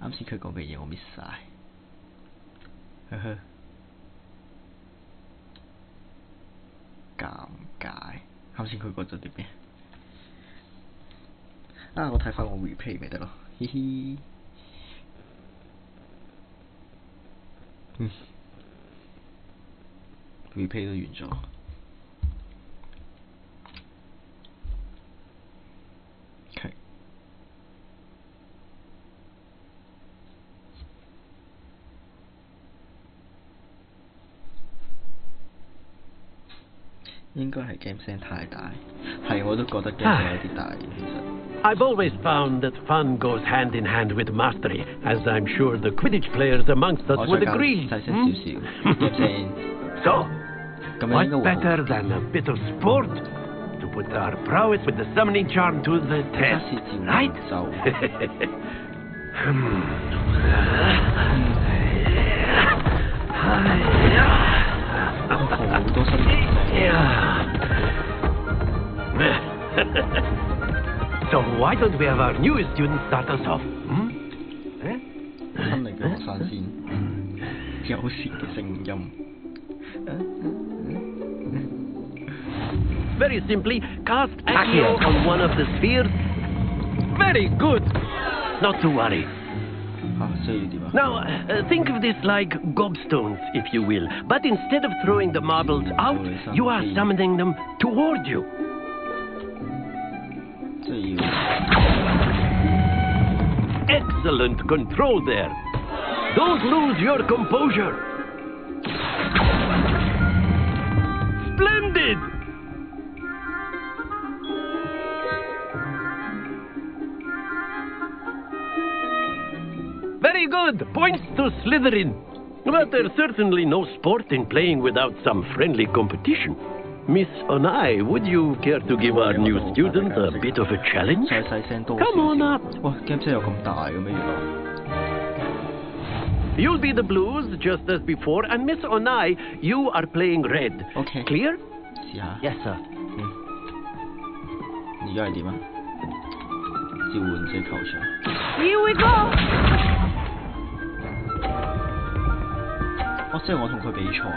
啱先佢講嘅嘢我 miss 晒，呵呵，尷尬。啱先佢講咗啲咩？啊！我睇翻我 replay 咪得咯，嘻嘻。replay 都完咗。OK。應該係 game 聲太大，係我都覺得 game 聲有啲大其實。I've always found that fun goes hand in hand with mastery, as I'm sure the Quidditch players amongst us would agree. So, what better than a bit of sport to put our prowess with the summoning charm to the test, right? 好多新So why don't we have our newest student start us off? 新嚟嘅學生先，有時嘅聲音。Very simply, cast Accio on one of the spheres. Very good. Not to worry. Now, think of this like gobstones, if you will. But instead of throwing the marbles out, you are summoning them toward you. Excellent control there. Don't lose your composure. Splendid! Very good. Points to Slytherin. But there's certainly no sport in playing without some friendly competition. Miss Onai, would you care to give our new student a bit of a challenge? Come on up. 哇 ，game 聲有咁大嘅咩？原來。You'll be the blues just as before, and Miss Onai, you are playing red. Okay. Clear? 試下。Yes, sir. 而家係點啊？召喚者球場。Here we go. 即係我同佢比賽啊！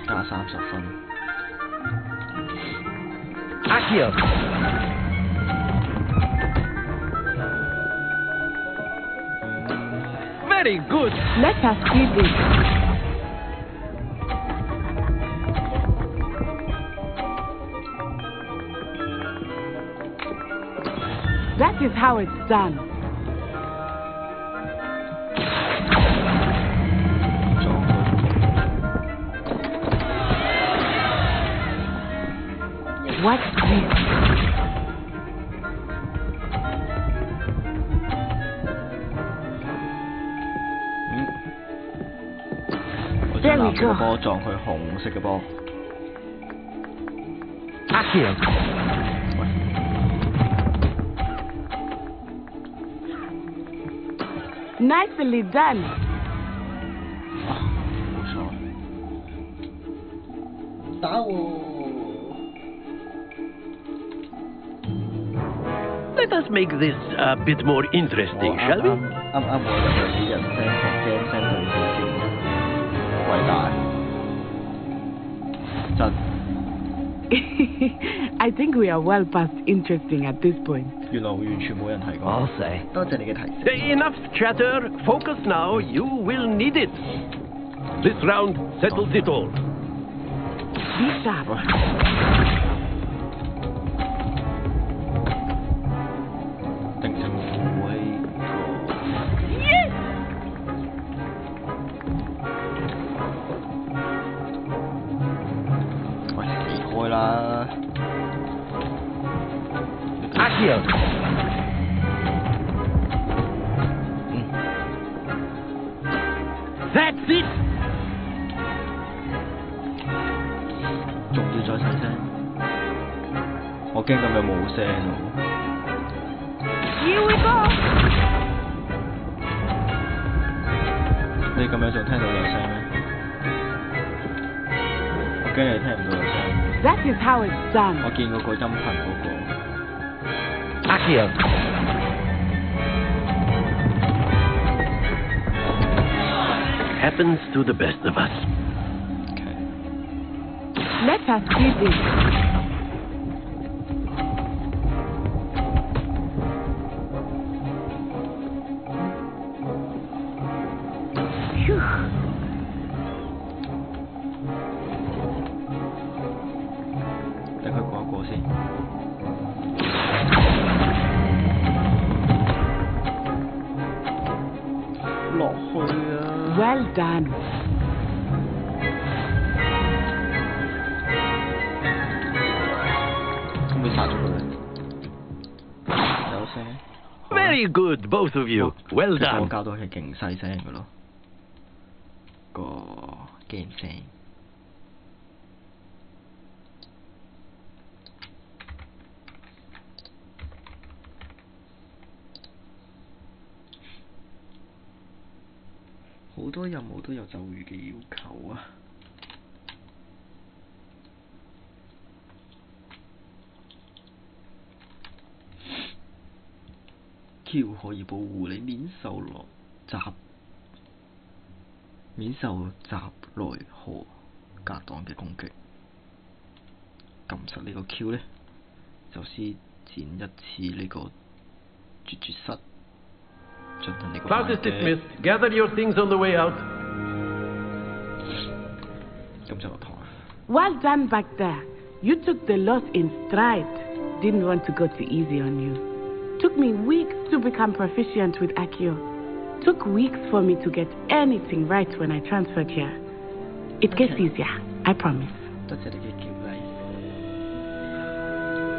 加30分。Accio. Very good. Let us do this. That is how it's done. What's this? There we go. 波撞佢紅色嘅波。Accio. Nicely done. 冇錯。打喎。Let us make this a bit more interesting, shall we? 啱我入去啲人聲同 game 聲對少少，偉大，真。I think we are well past interesting at this point. 原來完全冇人提過。I'll say. 多謝你嘅提示。Enough chatter. Focus now. You will need it. This round settles it all. Be sharp. 定成會。Yes! 喂，離開啦。Accio. That's it. 仲要再細聲，我驚咁樣冇聲喎。Here we go. 你咁樣仲聽到有聲咩？我驚你聽唔到有聲。That is how it's done. 我見嗰個音頻嗰個。Accio. Happens to the best of us. Let us see this. Phew. 等佢過一過先。落去啊 Well done. 咁你殺咗佢有聲。Very good, both of you. Well 我 done. 教到係勁細聲嘅咯，個 game 聲。好多任務都有咒語嘅要求啊！Q 可以保護你免受襲來何格擋嘅攻擊。撳實呢個 Q 呢，就施展一次呢個絕室。Class is dismissed. Gather your things on the way out. 咁就落台。Well done back there. You took the loss in stride. Didn't want to go too easy on you. Took me weeks to become proficient with Accio. Took weeks for me to get anything right when I transferred here. It gets easier, I promise. 多謝你嘅鼓勵。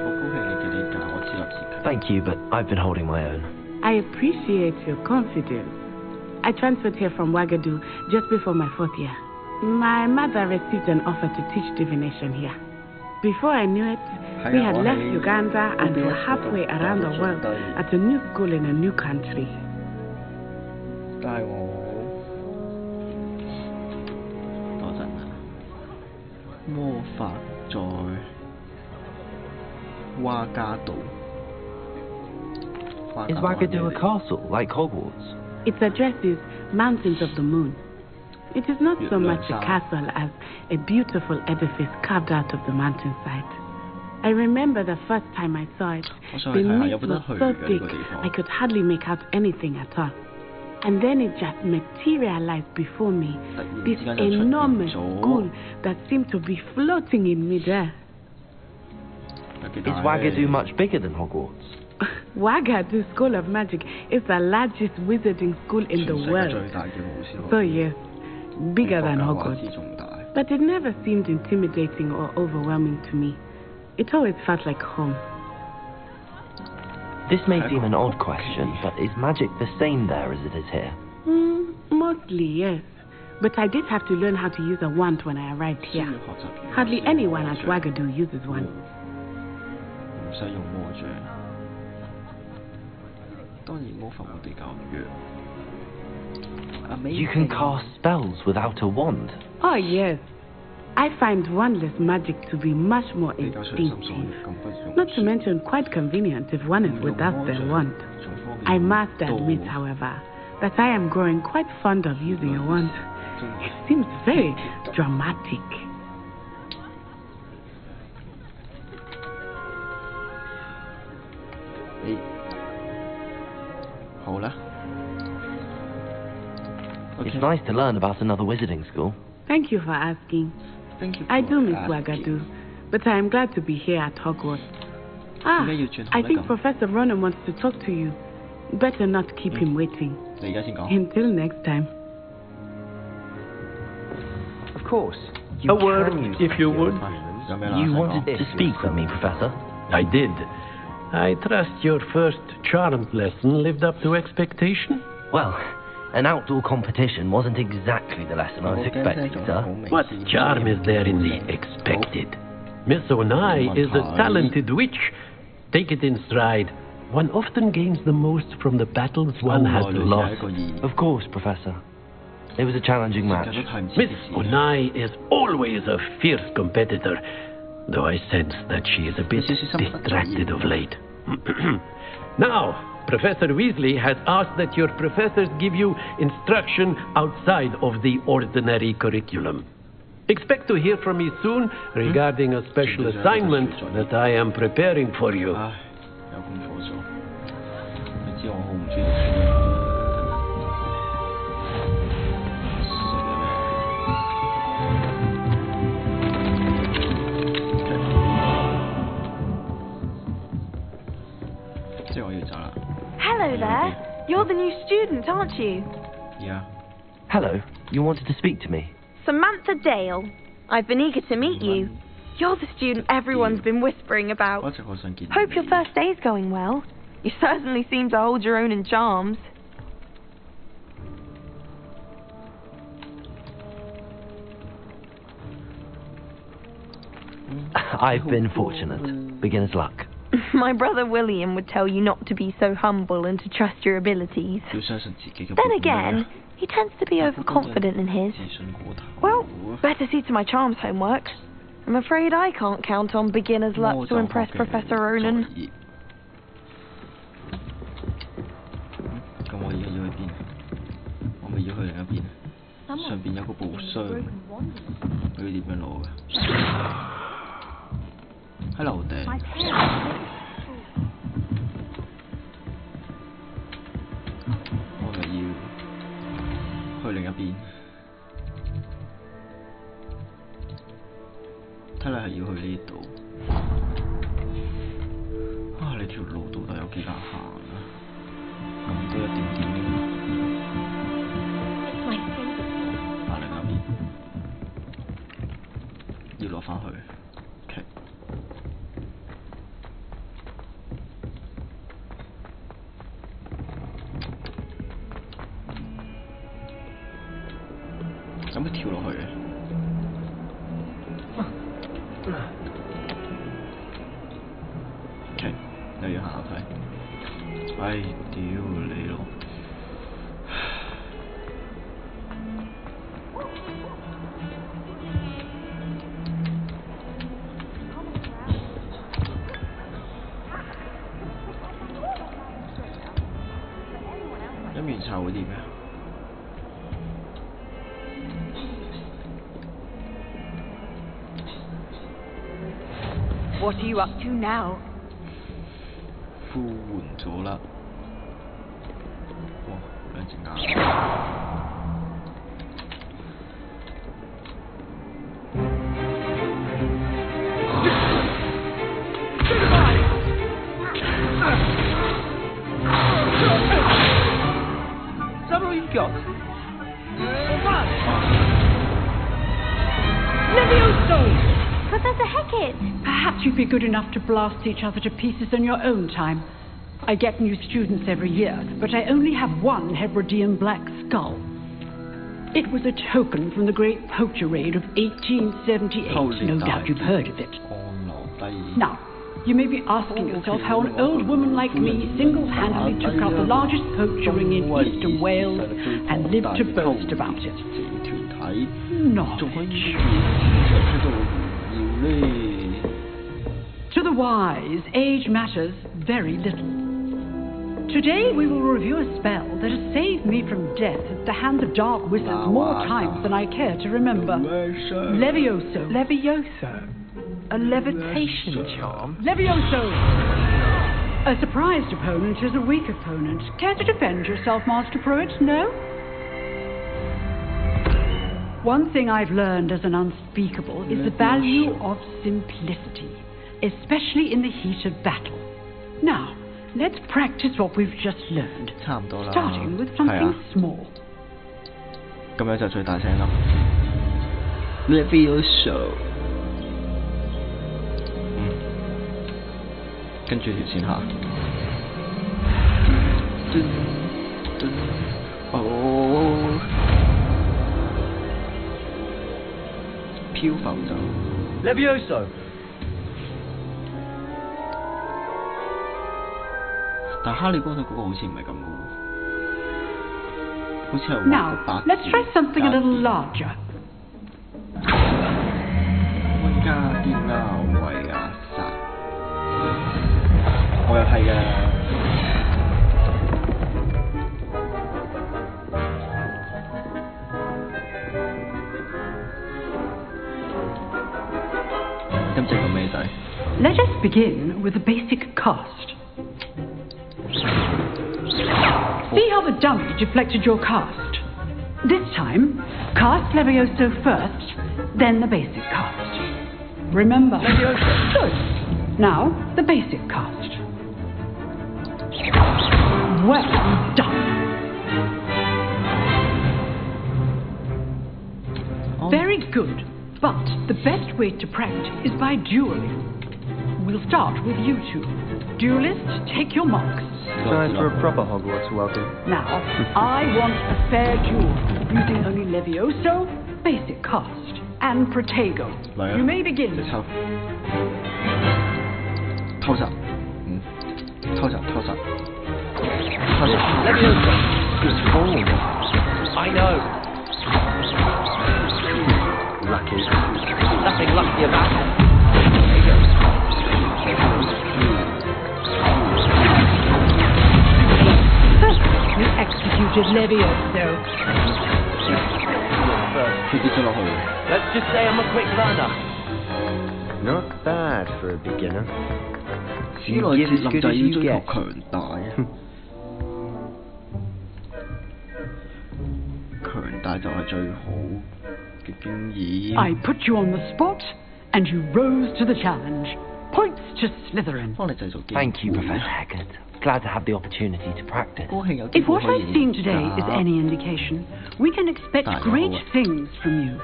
好高興你嘅理解，我自立自強。Thank you, but I've been holding my own. I appreciate your confidence. I transferred here from Ouagadougou just before my 4th year. My mother received an offer to teach divination here. Before I knew it, we had left Uganda and were halfway around the world at a new school in a new country. 但係我多陣啦，魔法在瓦加島。Is Ouagadougou a castle, like Hogwarts? Its address is Mountains of the Moon. It is not so much a castle as a beautiful edifice carved out of the mountainside. I remember the first time I saw it, the mist was so thick I could hardly make out anything at all. And then it just materialized before me, this enormous school that seemed to be floating in midair. Is Ouagadougou much bigger than Hogwarts? Ouagadougou School of Magic is the largest wizarding school in the world. So yes, bigger than Hogwarts. But it never seemed intimidating or overwhelming to me. It always felt like home. This may seem an odd question, but is magic the same there as it is here? Mostly, yes. But I did have to learn how to use a wand when I arrived here. Hardly anyone at Wagadu uses one. You can cast spells without a wand? Oh, yes. I find wandless magic to be much more instinctive. Not to mention quite convenient if one is without their wand. I must admit, however, that I am growing quite fond of using a wand. It seems very dramatic. It's nice to learn about another wizarding school. Thank you for asking. I do miss Wagadu, but I am glad to be here at Hogwarts. I think Professor Ronan wants to talk to you. Better not keep him waiting. Until next time. Of course. A word, if you would. You wanted to speak with me, Professor? I did. I trust your first charm lesson lived up to expectation? Well, an outdoor competition wasn't exactly the lesson I was expecting, sir. What charm is there in the expected? Miss Onai is a talented witch. Take it in stride. One often gains the most from the battles one has lost. Of course, Professor. It was a challenging match. Miss Onai is always a fierce competitor, though I sense that she is a bit distracted of late. Now, Professor Weasley has asked that your professors give you instruction outside of the ordinary curriculum. Expect to hear from me soon regarding a special assignment that I am preparing for you. Hello there. You're the new student, aren't you? Yeah. Hello. You wanted to speak to me? Samantha Dale. I've been eager to meet you. You're the student everyone's been whispering about. Hope your first day's going well. You certainly seem to hold your own in charms. I've been fortunate. Beginner's luck. My brother William would tell you not to be so humble and to trust your abilities. Then again, he tends to be overconfident in his. Well, better see to my charms homework. I'm afraid I can't count on beginner's luck to impress Professor Ronan. Hello there. What are you up to now? 呼喚咗啦！哇，兩隻眼。got. Levioso! Professor Hackett! Perhaps you'd be good enough to blast each other to pieces in your own time. I get new students every year, but I only have one Hebridean black skull. It was a token from the Great Poacher Raid of 1878. No doubt you've heard of it. Now, you may be asking yourself how an old woman like me single-handedly took out the largest poacher ring in eastern Wales and lived to boast about it. Knowledge. To the wise, age matters very little. Today we will review a spell that has saved me from death at the hands of dark wizards more times than I care to remember. Levioso. Levioso? A levitation charm? Levioso! A surprised opponent is a weak opponent. Care to defend yourself, Master Pruitt? No? One thing I've learned as an unspeakable is the value of simplicity, especially in the heat of battle. Now, let's practice what we've just learned, starting with something small. 咁樣就最大聲啦。Levioso。跟住條線下。哦。漂浮走。Levioso。但哈利波特嗰個好似唔係咁嘅喎，好似係 Now, let's try something a little larger. 威加啲拗位啊殺，我又係㗎。今次個咩仔 Let us begin with the basic cast. See how the dummy deflected your cast. This time, cast Levioso first, then the basic cast. Remember, Levioso. Good. Now, the basic cast. Well done. Very good. But the best way to practice is by dueling. We'll start with you two. Duelists, take your marks. Time for a proper Hogwarts welcome. Now, I want a fair duel, using only Levioso, basic cast, and Protego. You may begin. 偷襲，偷襲。Levioso. Good call. I know. Lucky. Nothing lucky about it. There you go. You executed Levioso. Let's just say I'm a quick learner. Not bad for a beginner. 史萊哲林就要追求強大啊！強大就係最好嘅經驗。I put you on the spot, and you rose to the challenge. Points to Slytherin. Thank you, Professor Hackett. Glad to have the opportunity to practice. If what I've seen today is any indication, we can expect great things from you.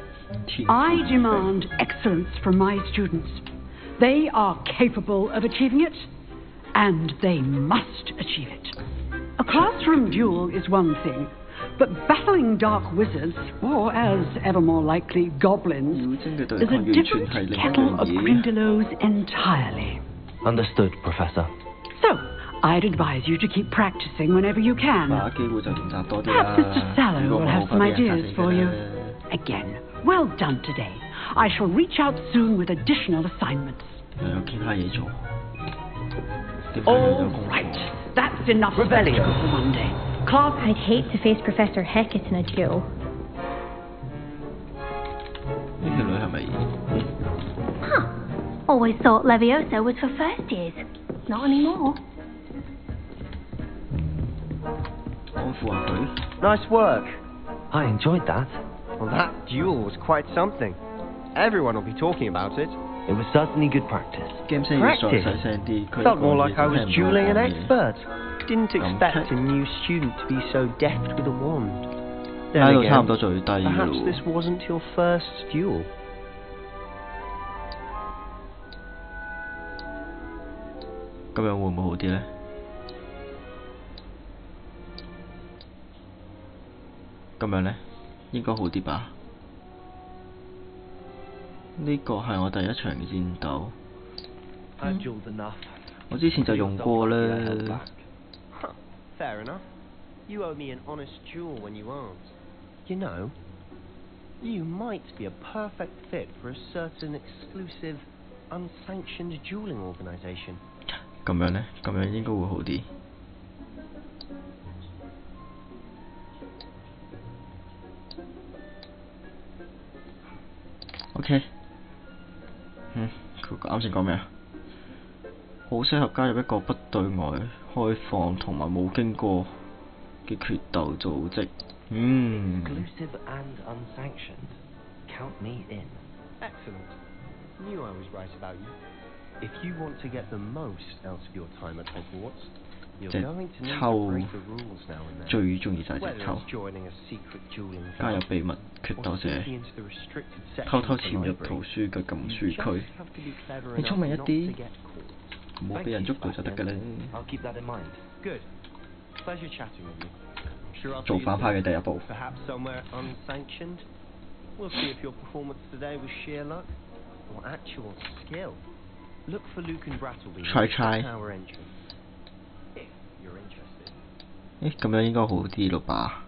I demand excellence from my students. They are capable of achieving it, and they must achieve it. A classroom duel is one thing, but battling dark wizards, or as ever more likely, goblins, is a different kettle of Grindylows entirely. Understood, Professor. So, I'd advise you to keep practicing whenever you can. Perhaps Mr. Sallow will have some ideas for you. Again, well done today. I shall reach out soon with additional assignments. All right, that's enough spectacle for one day. Class, I'd hate to face Professor Hackett in a duel. Huh. Always thought Levioso was for first years. Not anymore. Nice work. I enjoyed that. Well, that duel was quite something. Everyone will be talking about it. It was certainly good practice. Practice? Felt more like I was dueling an expert. Didn't expect a new student to be so deft with a wand. Then again, perhaps this wasn't your first duel. 咁樣會唔會好啲咧？咁樣咧，應該好啲吧？呢個係我第一場嘅戰鬥。我之前就用過啦。Fair enough. You owe me an honest jewel when you asked. You know, you might be a perfect fit for a certain exclusive, unsanctioned dueling organization. 咁樣咧，咁樣應該會好啲。OK。佢啱先講咩啊？好適合加入一個不對外開放同埋冇經過嘅決鬥組織。Exclusive and unsanctioned. Count me in. Excellent. Knew I was right about you. If you want to get the most out of your time at Hogwarts, you're going to need to break the rules now and then. 最鍾意就係隻抽。加入秘密決鬥者，偷偷潛入圖書嘅禁書區。你聰明一啲，唔好俾人捉到就得㗎啦。做反派嘅第一步。We'll see if your performance today was sheer luck or actual skill. Look for Luke and Brattleby in the tower entrance. If you're interested. 咁樣應該好啲咯吧？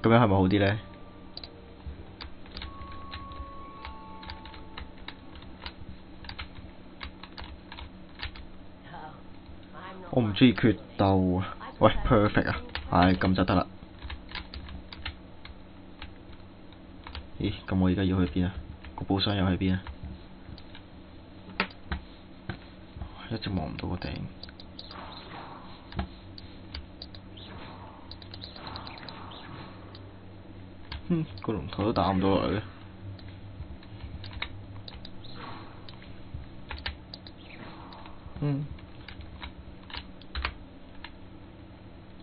咁樣係咪好啲咧？我唔中意決鬥啊！喂 ，perfect 啊！咁就得啦。咦？咁我而家要去邊啊？個寶箱又去邊啊？一直望唔到個頂。個龍頭都打唔到落嚟嘅。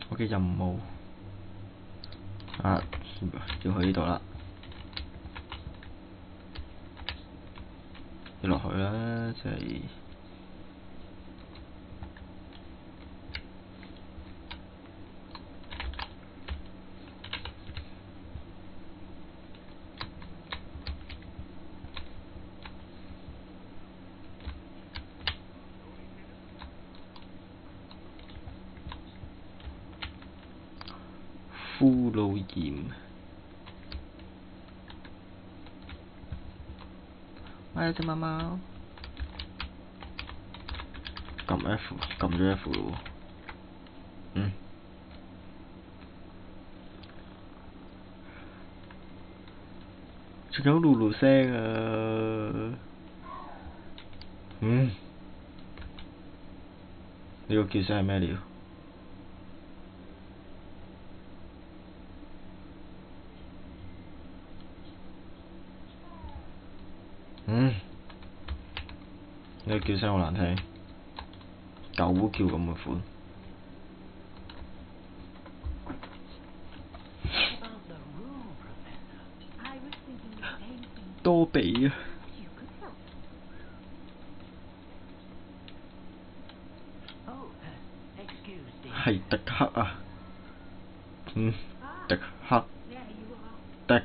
我嘅任務要去呢度啦。要落去啦，即係俘虜鹽。我有隻貓貓。撳 F， 撳咗 F 咯喎。仲有嚕嚕聲啊！呢個叫聲係咩料？呢個叫聲好難聽，狗叫咁嘅款。多比啊！係迪克啊！迪克，迪。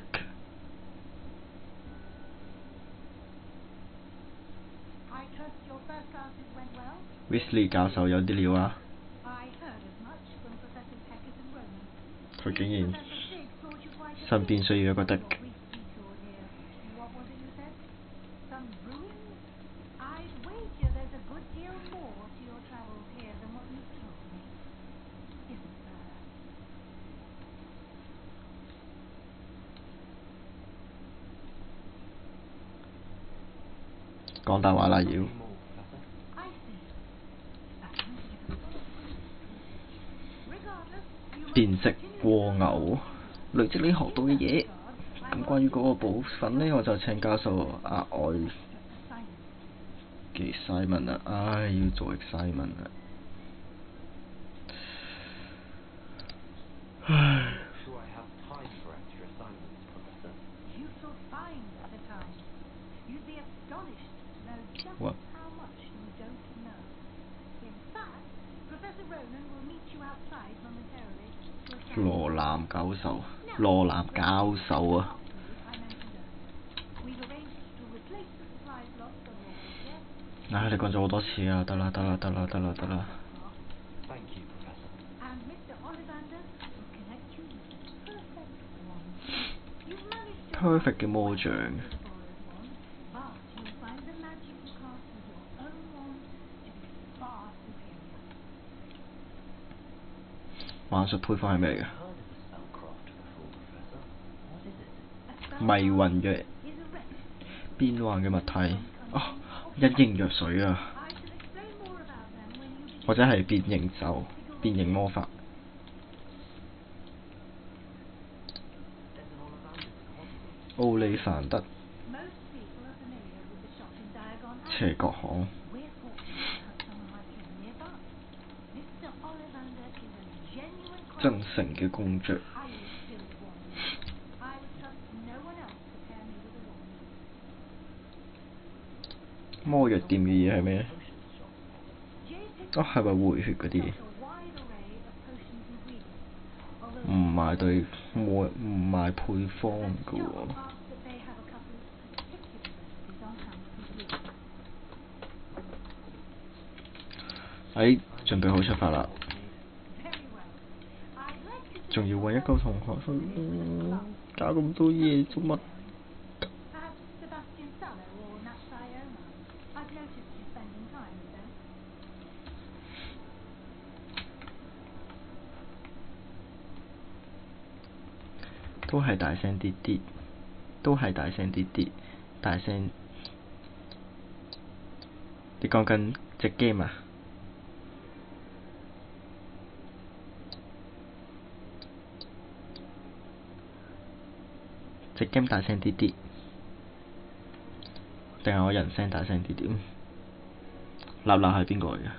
Weasley 教授有啲料啊！佢竟然身邊需要一個迪。講大話啦要。辨識蝸牛，累積你學到嘅嘢。咁關於嗰個部分呢，我就請教授額外嘅 assignment 啦。要做 assignment 啦。唉。哇！羅南教授，羅南教授啊！唉，你講咗好多次啊！得啦。Perfect 嘅魔像。幻術配方係咩嚟嘅？迷魂藥，變幻嘅物體，一形藥水啊，或者係變形咒、變形魔法。奧利凡德，邪國行。真誠嘅公爵，魔藥店嘅嘢係咩？係咪回血嗰啲？唔賣配方㗎喎。準備好出發啦！仲要揾一個同學去，搞咁多嘢做乜？都係大聲啲啲，大聲。你講緊隻 game 啊？隻 game 大聲啲啲，定係我人聲大聲啲啲？立係邊個嚟㗎？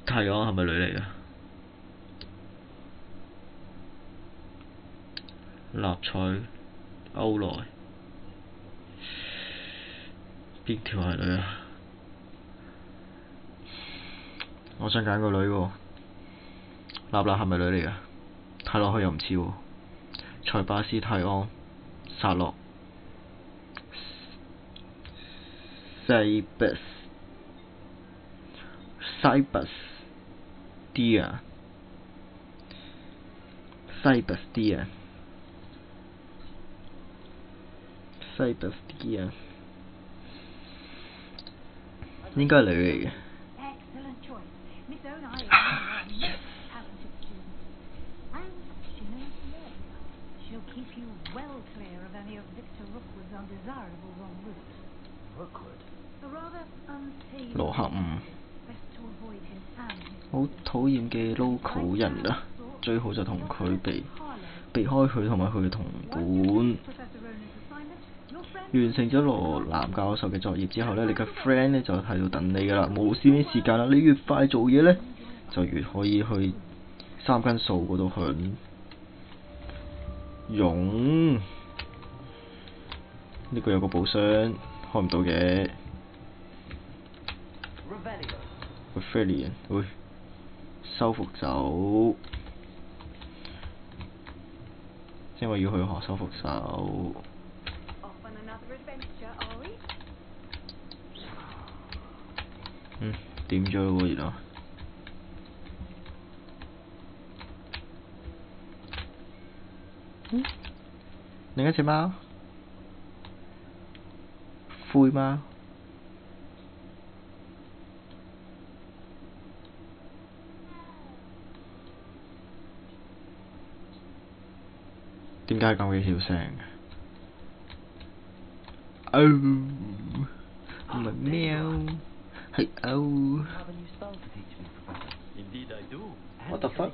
提安係咪女嚟㗎？立彩歐萊，邊條係女啊？我想揀個女喎，立係咪女嚟㗎？睇落去又唔似喎。塞巴斯蒂安、薩洛、西巴斯蒂亞、應該係女嚟嘅。羅克好討厭嘅 local 人啊，最好就同佢避開佢同埋佢嘅同伴。完成咗羅南教授嘅作業之後呢，你嘅 friend 呢就喺度等你㗎啦，冇少啲時間啦。你越快做嘢呢，就越可以去3根數嗰度享用。呢個有個寶箱，開唔到嘅。Rebellion， 會收復手，因為要去學收復手。點咗喎原來。另一隻貓，灰貓。點解咁嘅笑聲嘅？唔係喵，係What the fuck？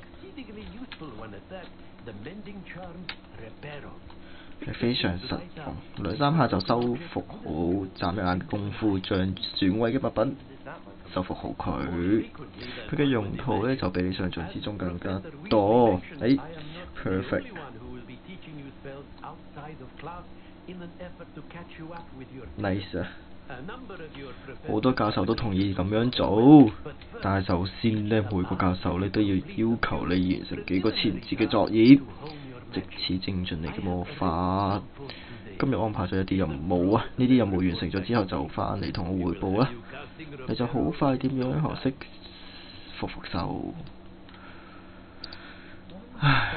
係非常實用，2-3下就修復好，眨一眼嘅功夫將損毀嘅物品修復好佢。佢嘅用途呢，就比你想象之中更加多。perfect。nice 啊！好多教授都同意咁樣做，但係首先呢，每個教授呢都要要求你完成幾個前置嘅作業，藉此精進你嘅魔法。今日安排咗一啲任務啊，呢啲任務完成咗之後就翻嚟同我匯報啊，你就好快點樣學識復仇。唉。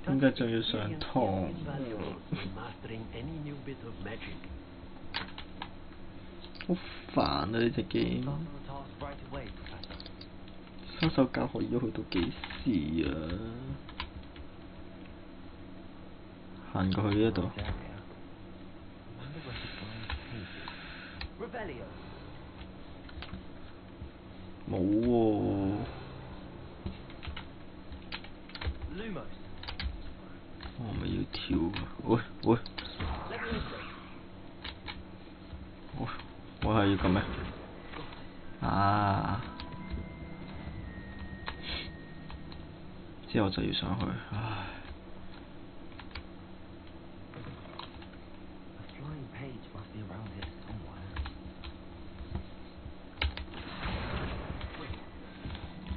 點解仲要上堂？好煩啊！呢隻 game， 新手教學要去到幾時啊？行過去呢度。冇喎。我咪要跳啊！喂！我係要咁咩？啊！之後就要上去，唉。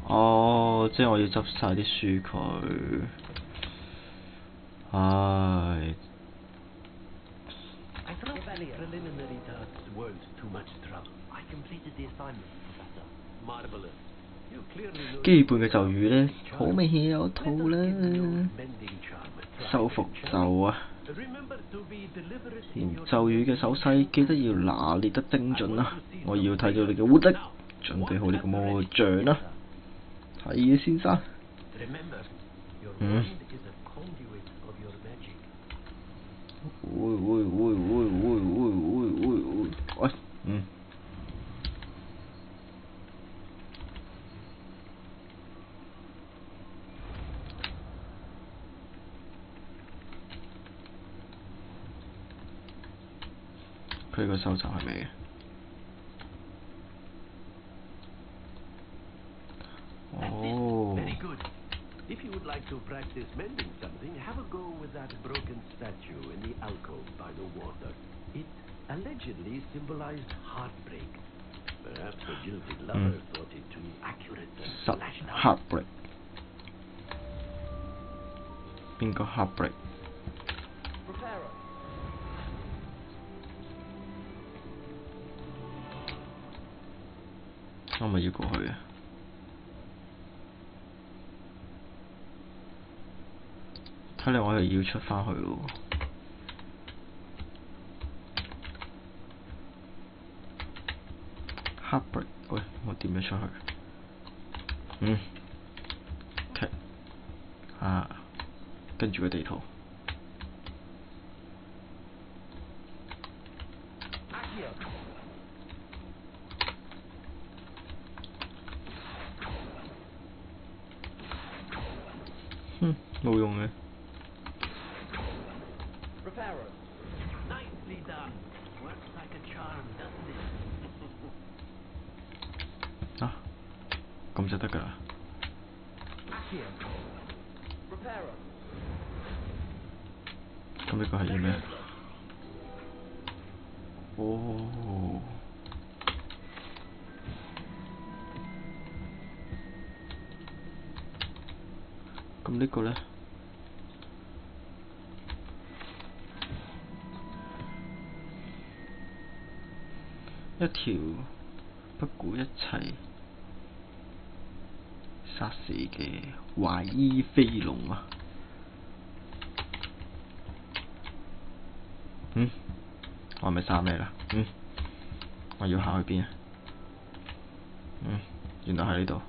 哦，即係我要執晒啲書佢。唉。基本嘅咒語呢，好明顯有套啦。收復咒啊！連咒語嘅手勢記得要拿捏得精準啊！我要睇到你嘅活力，準備好呢個魔杖啦！係嘅，先生。喂。佢個收集係咪嘅？哦。If you would like to practice mending something, have a go with that broken statue in the alcove by the water. It allegedly symbolized heartbreak. Perhaps a jilted lover thought it too accurate and lashed out. Heartbreak. 邊個 heartbreak？ 我咪要過去啊！睇嚟我係要出返去咯。Heartbreak， 喂，我點樣出去？OK， 跟住個地圖。冇用嘅。啊，咁就得㗎啦。咁呢個係要咩？哦。咁呢個呢？一條不顧一切殺死嘅懷衣飛龍啊！我係咪殺咩啦？我要行去邊啊？原來喺呢度。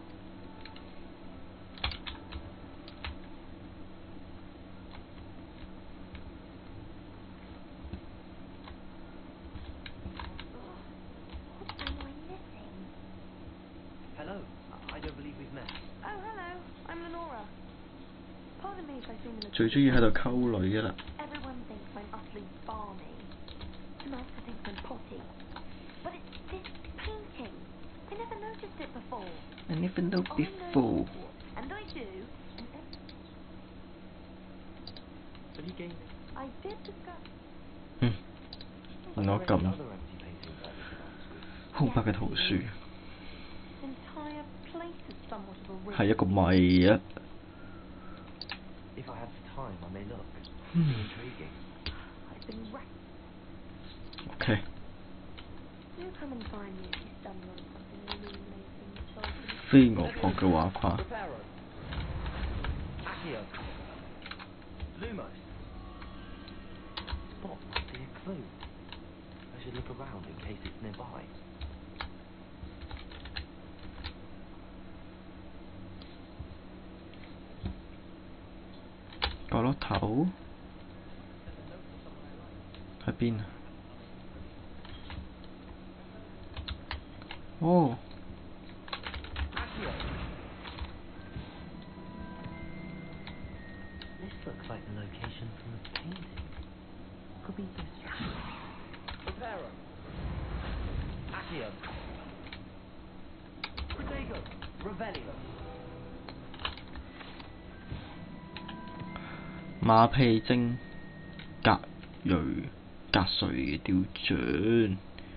最中意喺度溝女嘅啦。think I'm potty. But it's this painting. I never noticed it before. I never know before. And I do. I did discuss. 我撳空白嘅圖書，係一個謎啊！OK。飛蛾撲嘅畫框。I should look around in case it's nearby. 角落頭喺邊啊？哦。This looks like the location from the painting. Could be this. Preparo. Accio. Protego. Revelio. 馬屁精格瑞格瑞嘅雕像，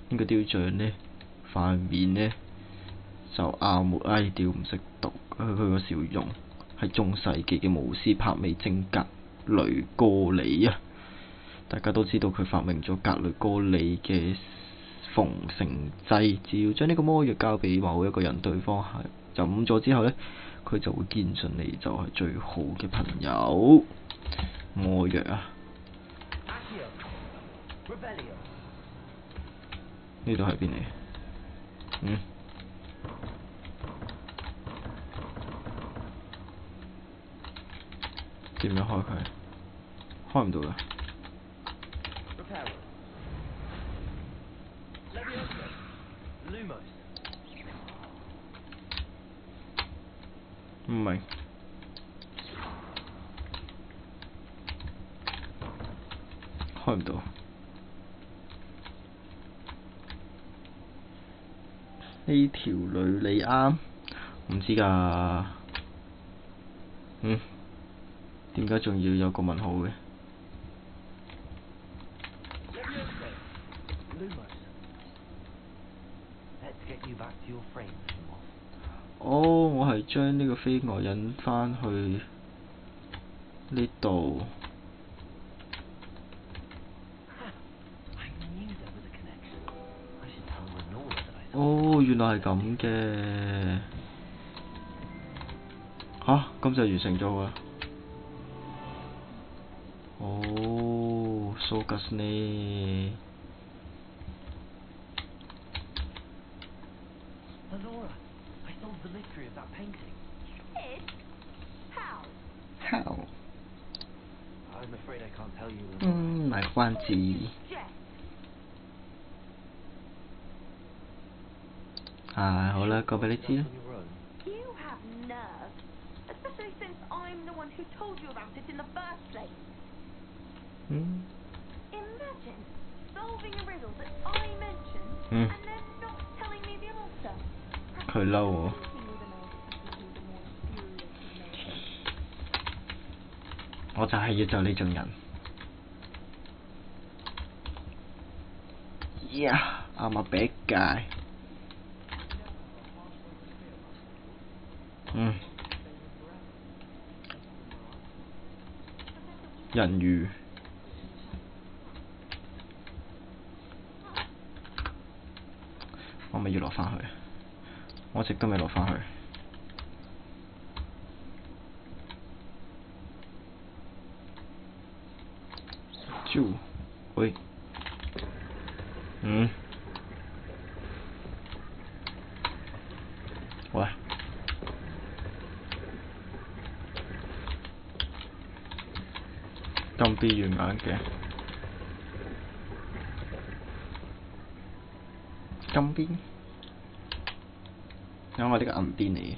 呢個雕像呢，塊面呢就亞沒埃雕唔識讀，佢個笑容係中世紀嘅巫師帕美精格雷哥里啊！大家都知道佢發明咗格雷哥里嘅縫成劑，只要將呢個魔藥交俾某一個人，對方係飲咗之後呢，佢就會堅信你就係最好嘅朋友。魔藥啊！呢度係邊嚟？點樣開佢？開唔到㗎。唔明。開唔到。呢條女你啱？唔知㗎。點解仲要有個問號嘅？哦，我係將呢個飛蛾引返去呢度。哦，原來係咁嘅。吓，咁就完成咗㗎。哦，そうかすね。How? I'm afraid I can't tell you. 賣關子。好啦，講俾你知啦。You have nerve, especially since I'm the one who told you about it in the first place. Imagine solving a riddle that I mentioned and then not telling me the answer. 佢嬲我。我就係要做呢種人。Yeah, I'm a bad guy. 人魚。我咪要落返去，我直都未落返去。喂。喂。金邊圓眼嘅。金邊？有我呢個銀邊嚟。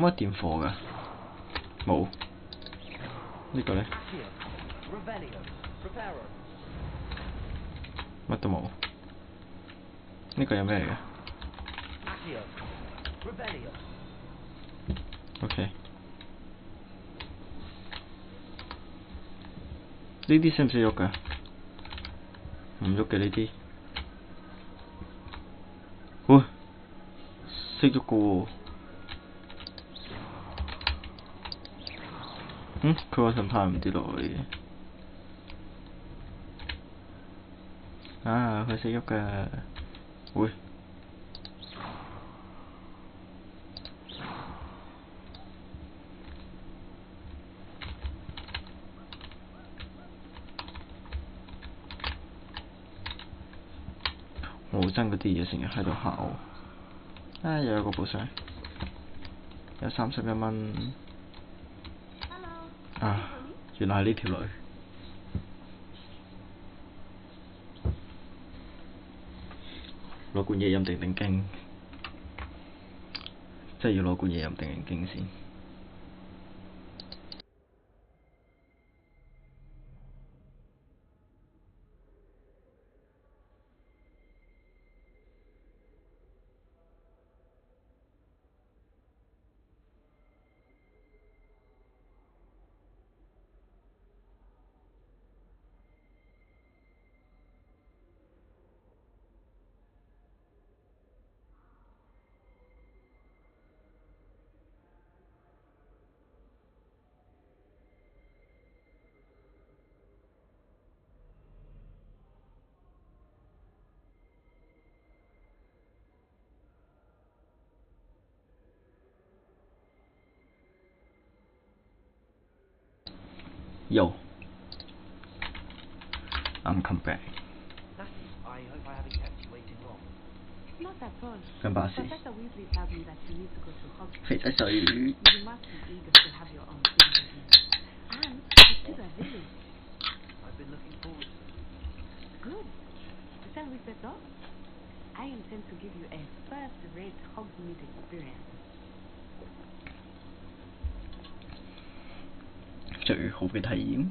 冇乜電火㗎，冇。呢個咧？乜都冇。呢個有咩嚟嘅 ？OK。呢啲識唔識喐㗎？唔喐嘅呢啲。喂，識喐嘅喎。佢個神牌唔跌落去嘅。啊，佢識喐㗎。喂。我好憎嗰啲嘢成日喺度嚇我。啊，又有個寶箱，有31蚊。啊，原來係呢條女。攞罐嘢飲定經，真係要攞罐嘢飲定經先。Yo, I'm come back.跟巴士。肥仔水。最好嘅體驗。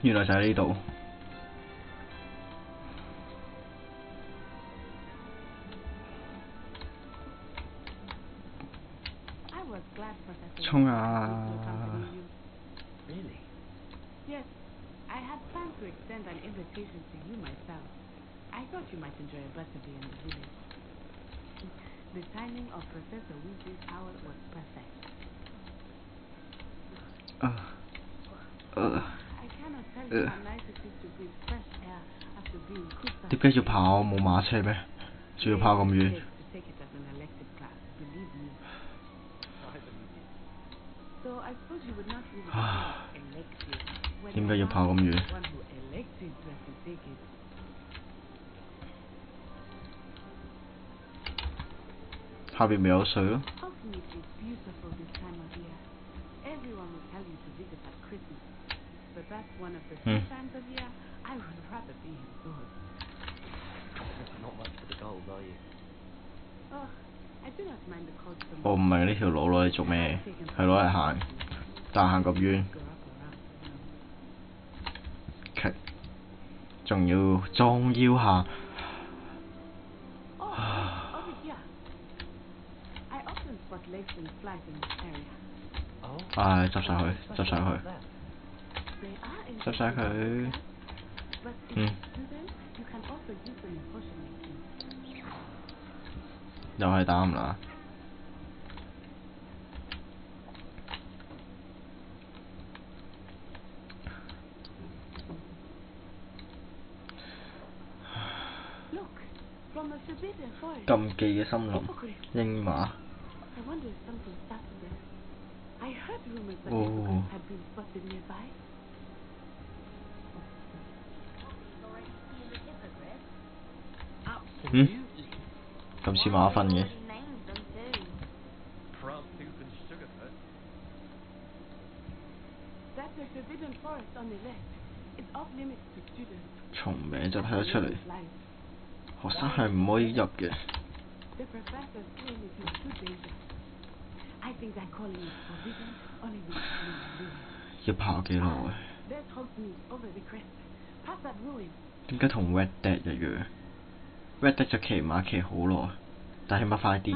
原來就喺呢度。衝啊！Yes, I had planned to extend an invitation to you myself. I thought you might enjoy a birthday in the village. The timing of Professor Weasley's hour was perfect. I cannot tell you how nice it is to breathe fresh air after being cooped up. 點解要跑？冇馬車咩？仲要跑咁遠？點解要跑咁遠？下邊咪有水咯。我唔明呢條路攞嚟做咩？係攞嚟行，但行咁遠，仲要行。唉，執晒佢，執晒佢。You can also use them in potion making. 又係打唔啦？禁忌嘅森林，鷹馬。哦。嗯？咁似馬糞嘅。從名就睇得出嚟。學生係唔可以入嘅。要跑幾耐？點解同 Red Dead 一樣 ？Red Dead 就騎馬騎好耐，但起碼快啲。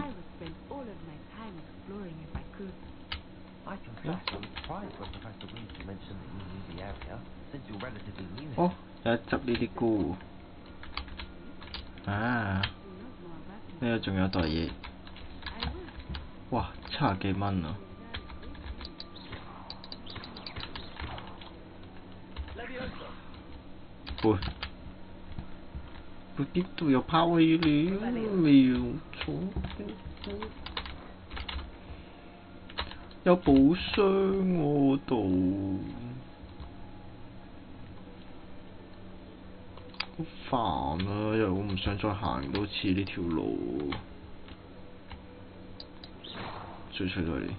哦，有得執呢啲菇。啊！呢度仲有袋嘢，哇，70幾蚊啊！喂，佢呢度有拋起了，妙錯，有寶箱喎度。好煩啊！又我唔想再行多次呢條路，最衰都係你。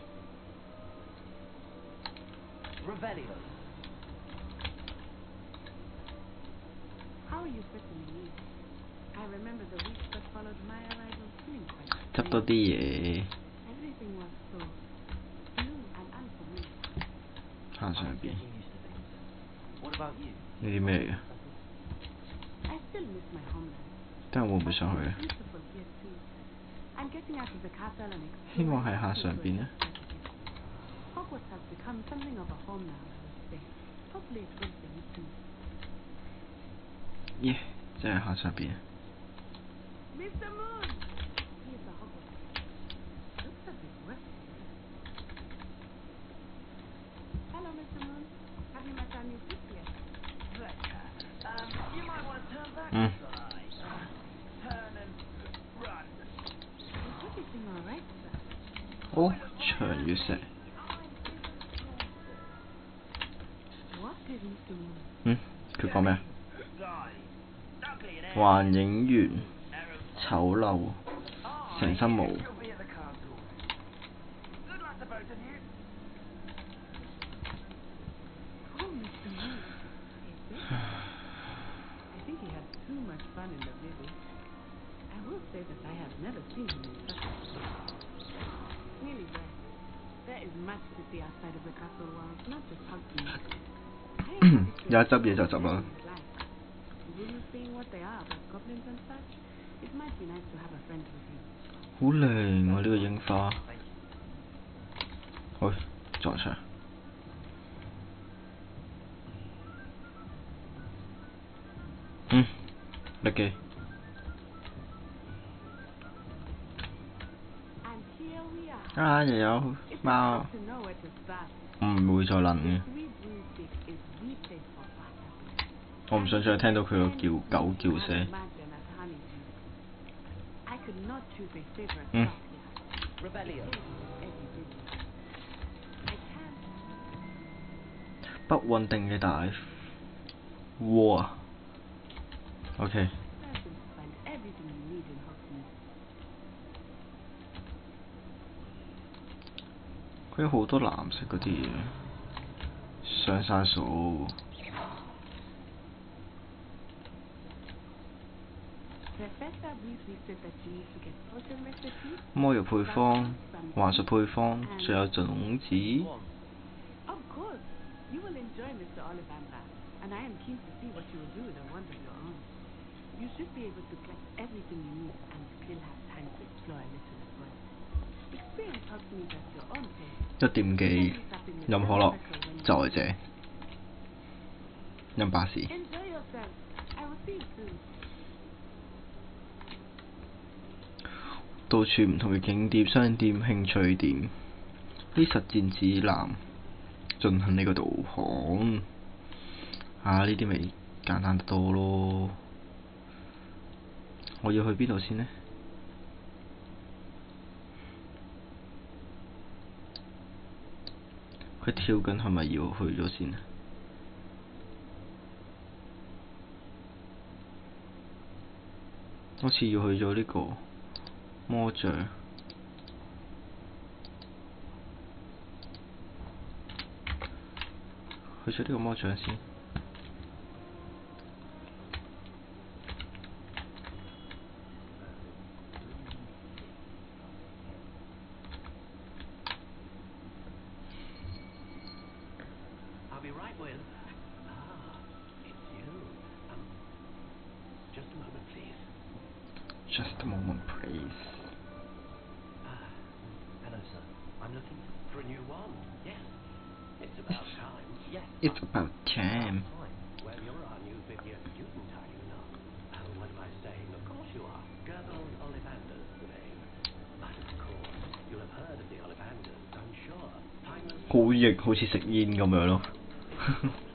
執多啲嘢。行上邊。呢啲咩嚟嘅？等下會唔會上去啊？希望係下上邊呢。耶！真係下上邊。嗯。哦，長月石。嗯，佢講咩啊？幻影猿、醜陋、成身毛。有一執嘢就執啦。好靚喎呢個櫻花。好，再上。力記。啊！又有貓。唔會再撚嘅。我唔想再聽到佢個狗叫聲。不穩定嘅大鍋。OK。佢有好多藍色嗰啲嘢，上晒數。魔藥配方、幻術配方，仲有種子。1點幾，飲可樂就係正，飲巴士。到處唔同嘅景點、商店、興趣點，啲實戰指南，進行呢個導航。呢啲咪簡單得多咯。我要去邊度先呢？佢跳緊係咪要去咗先啊？好似要去咗呢個魔像，去咗呢個魔像先。Just a moment, please. Hello, sir. I'm looking for a new one. Yes. It's about time. Yes. It's about time. Well, you're our new student, are you not? Oh, what am I saying? Of course you are. Gerald Ollivander's the name. But of course, you'll have heard of the Ollivanders, I'm sure. Timeless. 好型，好似食煙咁樣咯。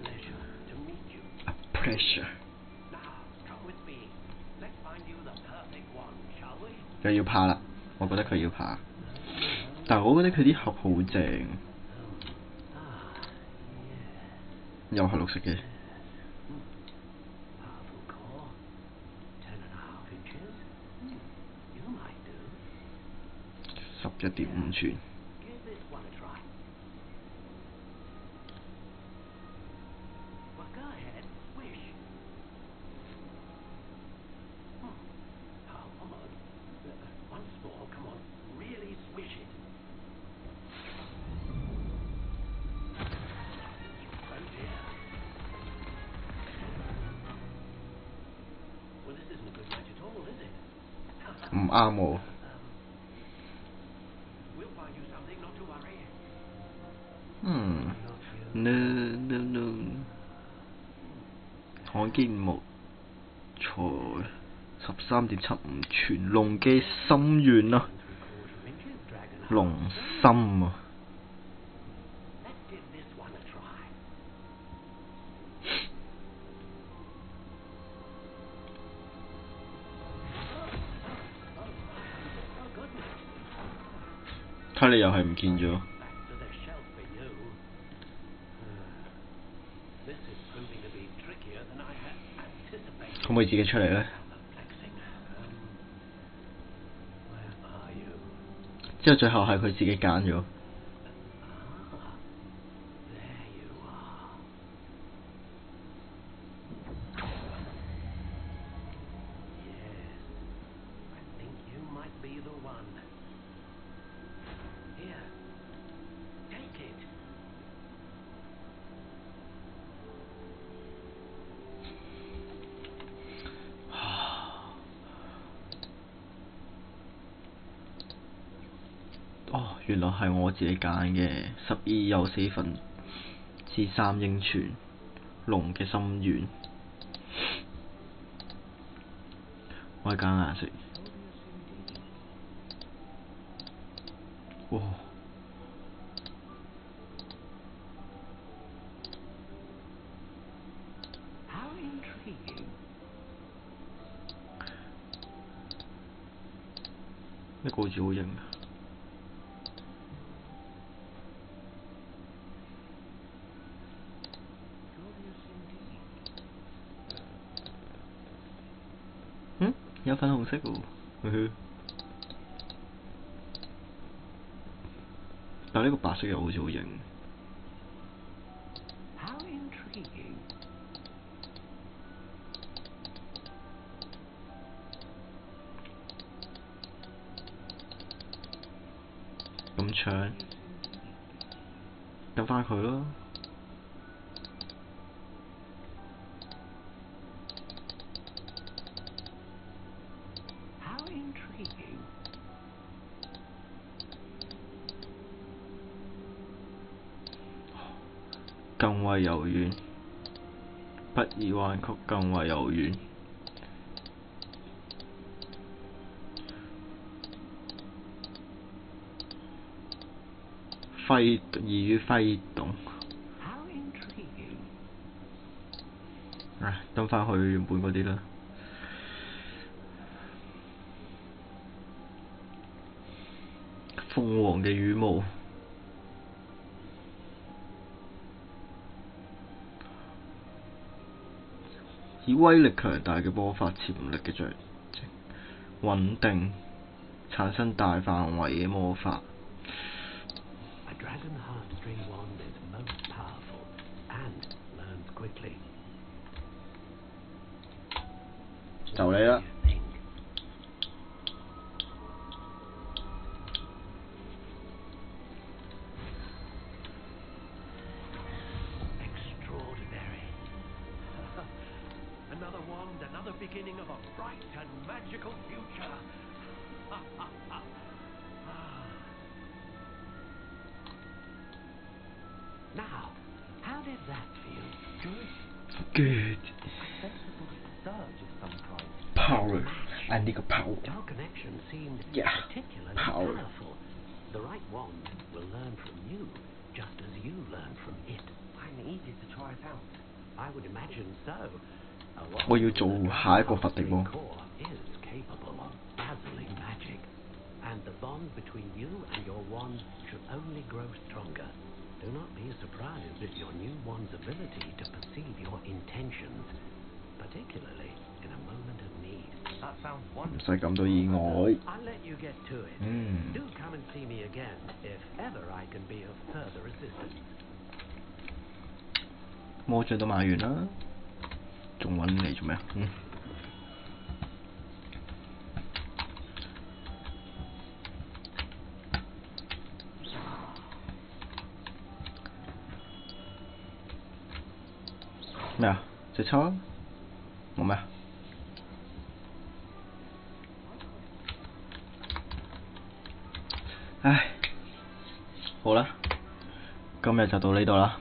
Pleasure to meet you. A pleasure. 又要怕啦，我覺得佢要怕，但係我覺得佢啲盒好正，又係綠色嘅。11.5寸。唔啱我。no。罕見木材13.75寸，龍嘅心願啊，龍心啊。睇你又係唔見咗，可唔可以自己出嚟呢？之後最後係佢自己揀咗。原來係我自己揀嘅，12又4分之3英寸，龍嘅心願。我係揀顏色。哇！呢個好似好型啊！有粉紅色喎，但係呢個白色又好似好型。咁長，跟返佢咯。更為柔軟，不宜彎曲，更為柔軟。易於揮動。登返去原本嗰啲啦。鳳凰嘅羽毛。以威力強大嘅魔法潛力嘅象徵，穩定，產生大範圍嘅魔法。就你啦。Beginning of a bright and magical future. Now, how did that feel? Good. Power. I need a power. Our connection seemed particularly power. powerful. The right wand will learn from you, just as you learn from it. I'm eager to try it out. I would imagine so. 我要做下一個伏地魔。Is capable of dazzling magic, and the bond between you and your wand should only grow stronger. Do not be surprised at your new wand's ability to perceive your intentions, particularly in a moment of need. That sounds wonderful. 唔使咁多意外。I'll let you get to it. Do come and see me again if ever I can be of further assistance. 魔杖都買完啦。仲揾你做咩啊？咩啊？隻抽？冇咩？唉，好啦，今日就到呢度啦。